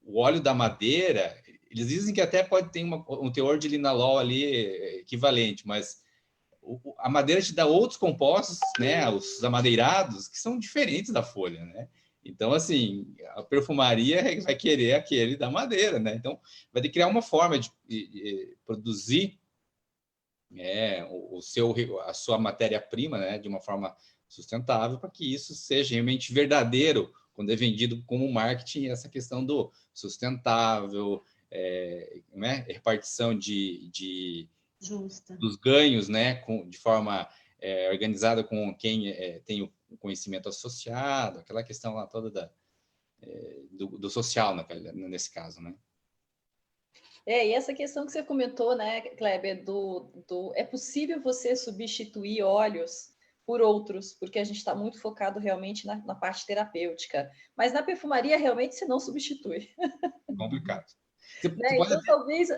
O óleo da madeira, eles dizem que até pode ter um teor de linalol ali equivalente, mas a madeira te dá outros compostos, né? Os amadeirados, que são diferentes da folha, né? Então, assim, a perfumaria vai querer aquele da madeira, né? Então, vai ter que criar uma forma de produzir a sua matéria-prima, né, de uma forma sustentável, para que isso seja realmente verdadeiro quando é vendido como marketing, essa questão do sustentável, né, repartição dos ganhos, né, de forma organizada com quem tem o conhecimento associado, aquela questão lá toda do social, nesse caso, né? E essa questão que você comentou, né, Kleber, é possível você substituir óleos por outros, porque a gente está muito focado realmente na parte terapêutica. Mas na perfumaria, realmente, você não substitui. Complicado. Né? Então, talvez...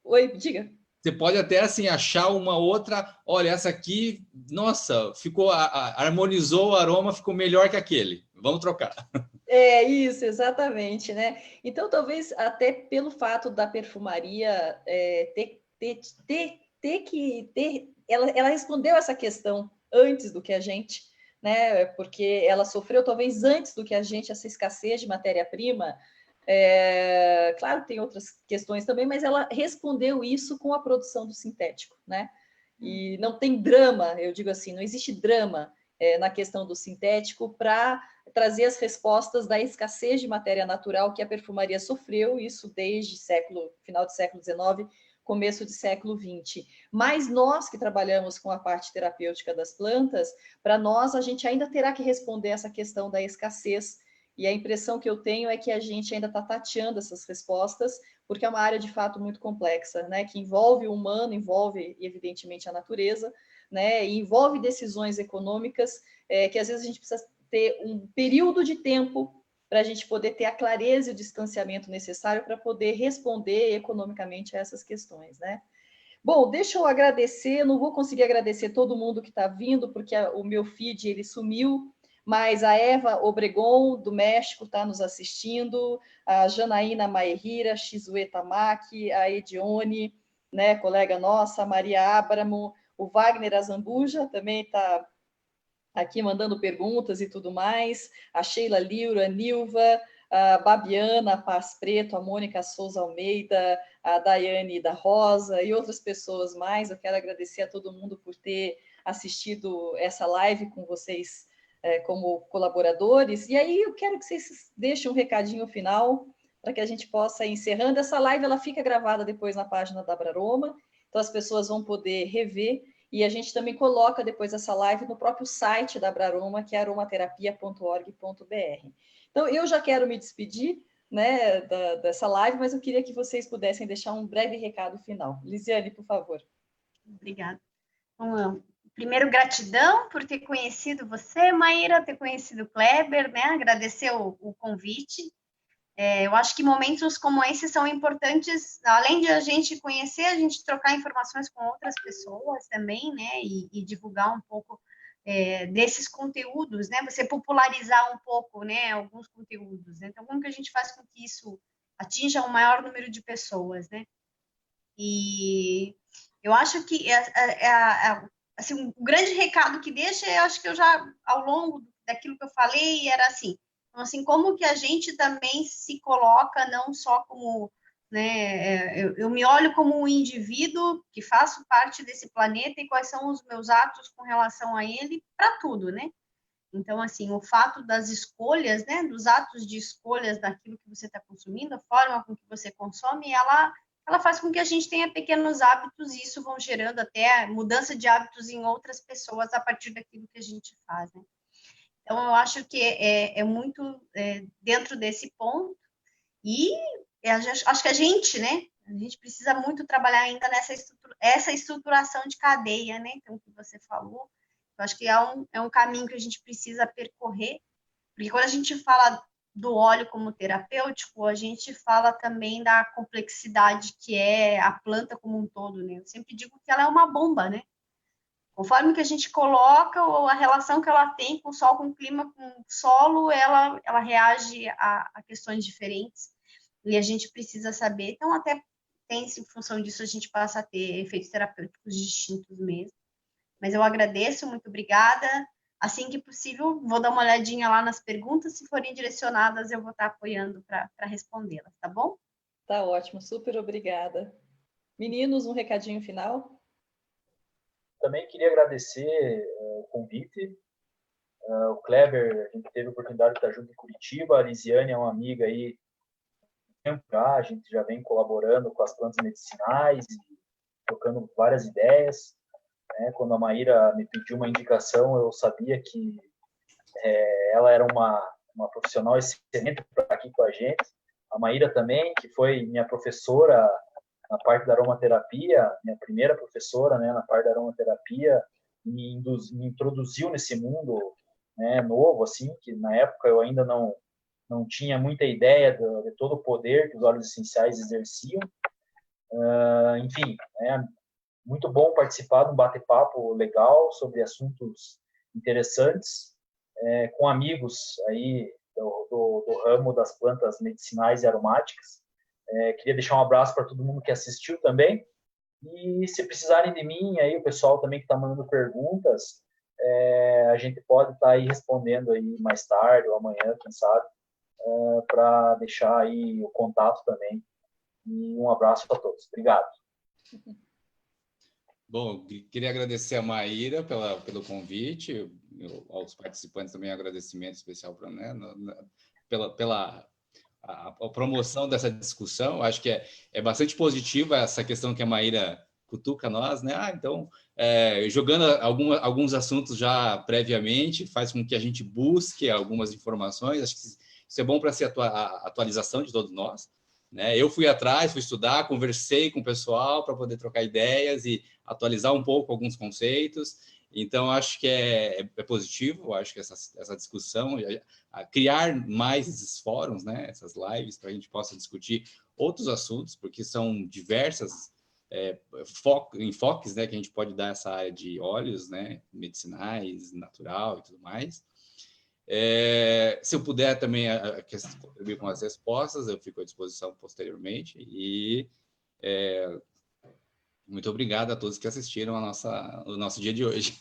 Oi, diga. Você pode até assim achar uma outra, olha, essa aqui, nossa, ficou harmonizou o aroma, ficou melhor que aquele. Vamos trocar. Isso, exatamente, né? Então, talvez até pelo fato da perfumaria ela respondeu essa questão antes do que a gente, né? Porque ela sofreu talvez antes do que a gente essa escassez de matéria-prima. Claro que tem outras questões também, mas ela respondeu isso com a produção do sintético, né? E não tem drama, eu digo assim, não existe drama na questão do sintético para trazer as respostas da escassez de matéria natural que a perfumaria sofreu, isso desde final do século XIX, começo do século XX. Mas nós que trabalhamos com a parte terapêutica das plantas, para nós a gente ainda terá que responder essa questão da escassez. E a impressão que eu tenho é que a gente ainda está tateando essas respostas, porque é uma área de fato muito complexa, né? Que envolve o humano, envolve evidentemente a natureza, né, e envolve decisões econômicas, que às vezes a gente precisa ter um período de tempo para a gente poder ter a clareza e o distanciamento necessário para poder responder economicamente a essas questões, né? Bom, deixa eu agradecer, não vou conseguir agradecer todo mundo que está vindo, porque o meu feed ele sumiu, mas a Eva Obregon, do México, está nos assistindo, a Janaína Maerira, Shizue Tamaki, a Edione, né, colega nossa, a Maria Abramo, o Wagner Azambuja também está aqui mandando perguntas e tudo mais, a Sheila Lira, a Nilva, a Babiana, a Paz Preto, a Mônica Souza Almeida, a Daiane da Rosa e outras pessoas mais. Eu quero agradecer a todo mundo por ter assistido essa live com vocês como colaboradores. E aí eu quero que vocês deixem um recadinho final para que a gente possa ir encerrando. Essa live ela fica gravada depois na página da Abraroma, então as pessoas vão poder rever. E a gente também coloca depois essa live no próprio site da Abraroma, que é aromaterapia.org.br. Então, eu já quero me despedir, né, dessa live, mas eu queria que vocês pudessem deixar um breve recado final. Lisiane, por favor. Obrigada. Bom, primeiro, gratidão por ter conhecido você, Maíra, ter conhecido o Kleber, né? Agradecer o convite. Eu acho que momentos como esses são importantes, além de a gente conhecer, a gente trocar informações com outras pessoas também, né? E divulgar um pouco desses conteúdos, né? Você popularizar um pouco, né? Alguns conteúdos, né? Então, como que a gente faz com que isso atinja um maior número de pessoas, né? E eu acho que assim, o grande recado que deixa, eu acho que eu já, ao longo daquilo que eu falei, era assim, então, assim, como que a gente também se coloca não só como, né, eu me olho como um indivíduo que faço parte desse planeta e quais são os meus atos com relação a ele para tudo, né? Então, assim, o fato das escolhas, né, dos atos de escolhas daquilo que você está consumindo, a forma com que você consome, ela faz com que a gente tenha pequenos hábitos e isso vão gerando até mudança de hábitos em outras pessoas a partir daquilo que a gente faz, né? Então, eu acho que é muito dentro desse ponto e acho que a gente, né, a gente precisa muito trabalhar ainda essa estruturação de cadeia, né, então, que você falou. Eu acho que é um caminho que a gente precisa percorrer, porque quando a gente fala do óleo como terapêutico, a gente fala também da complexidade que é a planta como um todo, né? Eu sempre digo que ela é uma bomba, né? Conforme que a gente coloca, ou a relação que ela tem com o sol, com o clima, com o solo, ela reage a questões diferentes. E a gente precisa saber. Então, até tem, em função disso, a gente passa a ter efeitos terapêuticos distintos mesmo. Mas eu agradeço, muito obrigada. Assim que possível, vou dar uma olhadinha lá nas perguntas. Se forem direcionadas, eu vou estar apoiando para respondê-las, tá bom? Tá ótimo, super obrigada. Meninos, um recadinho final? Também queria agradecer o convite. O Kleber, a gente teve a oportunidade de estar junto em Curitiba. A Lisiane é uma amiga aí. A gente já vem colaborando com as plantas medicinais e trocando várias ideias. Quando a Maíra me pediu uma indicação, eu sabia que ela era uma profissional excelente para estar aqui com a gente. A Maíra também, que foi minha professora na parte da aromaterapia, minha primeira professora, né, na parte da aromaterapia, me introduziu nesse mundo, né, novo, assim, que na época eu ainda não tinha muita ideia de todo o poder que os óleos essenciais exerciam. Enfim, muito bom participar de um bate-papo legal sobre assuntos interessantes, com amigos aí do ramo das plantas medicinais e aromáticas. Queria deixar um abraço para todo mundo que assistiu também. E se precisarem de mim, aí o pessoal também que está mandando perguntas, a gente pode estar aí respondendo aí mais tarde ou amanhã, quem sabe, para deixar aí o contato também. E um abraço para todos. Obrigado. Bom, queria agradecer a Maíra pelo convite, aos participantes também agradecimento especial para, né, pela a promoção dessa discussão. Acho que é bastante positiva essa questão que a Maíra cutuca nós, né? Então, jogando alguns assuntos já previamente, faz com que a gente busque algumas informações. Acho que isso é bom para ser a atualização de todos nós. né? Eu fui atrás, fui estudar, conversei com o pessoal para poder trocar ideias e atualizar um pouco alguns conceitos. Então, acho que é positivo, acho que essa discussão, criar mais esses fóruns, né? Essas lives, para a gente possa discutir outros assuntos, porque são diversas enfoques, né, que a gente pode dar essa área de óleos, né, medicinais, natural e tudo mais. Se eu puder também contribuir com as respostas, eu fico à disposição posteriormente. E muito obrigado a todos que assistiram o nosso dia de hoje.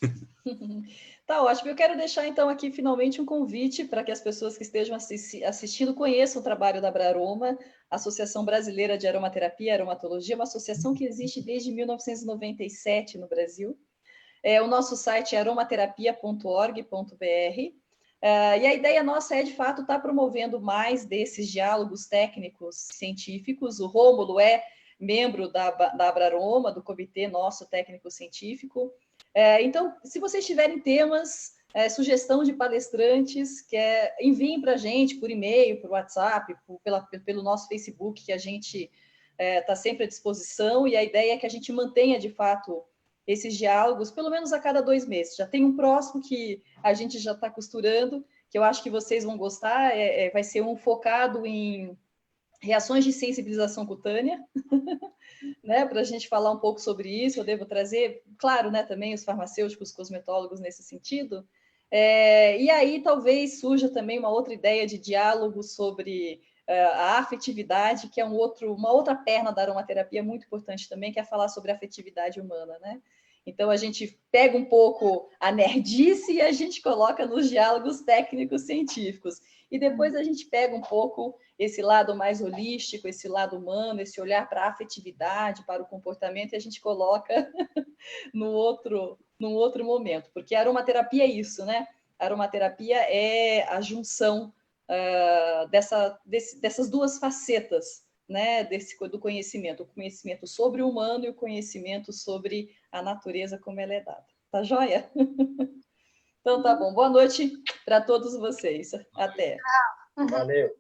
Tá ótimo. Eu quero deixar, então, aqui, finalmente, um convite para que as pessoas que estejam assistindo conheçam o trabalho da Abraroma, Associação Brasileira de Aromaterapia e Aromatologia, uma associação que existe desde 1997 no Brasil. O nosso site é aromaterapia.org.br. E a ideia nossa é, de fato, estar promovendo mais desses diálogos técnicos científicos. O Rômulo é membro da Abraroma, do comitê nosso técnico-científico. Então, se vocês tiverem temas, sugestão de palestrantes, enviem para a gente por e-mail, por WhatsApp, pelo nosso Facebook, que a gente está sempre à disposição, e a ideia é que a gente mantenha, de fato, esses diálogos, pelo menos a cada 2 meses. Já tem um próximo que a gente já está costurando, que eu acho que vocês vão gostar, vai ser um focado em reações de sensibilização cutânea, né, para a gente falar um pouco sobre isso. Eu devo trazer, claro, né, também os farmacêuticos, cosmetólogos nesse sentido. E aí talvez surja também uma outra ideia de diálogo sobre a afetividade, que é uma outra perna da aromaterapia muito importante também, que é falar sobre a afetividade humana, né? Então, a gente pega um pouco a nerdice e a gente coloca nos diálogos técnicos científicos. E depois a gente pega um pouco esse lado mais holístico, esse lado humano, esse olhar para a afetividade, para o comportamento, e a gente coloca num outro momento. Porque a aromaterapia é isso, né? A aromaterapia é a junção dessas duas facetas, né, do conhecimento, o conhecimento sobre o humano e o conhecimento sobre a natureza como ela é dada. Tá joia? Então tá bom. Boa noite para todos vocês. Até. Valeu.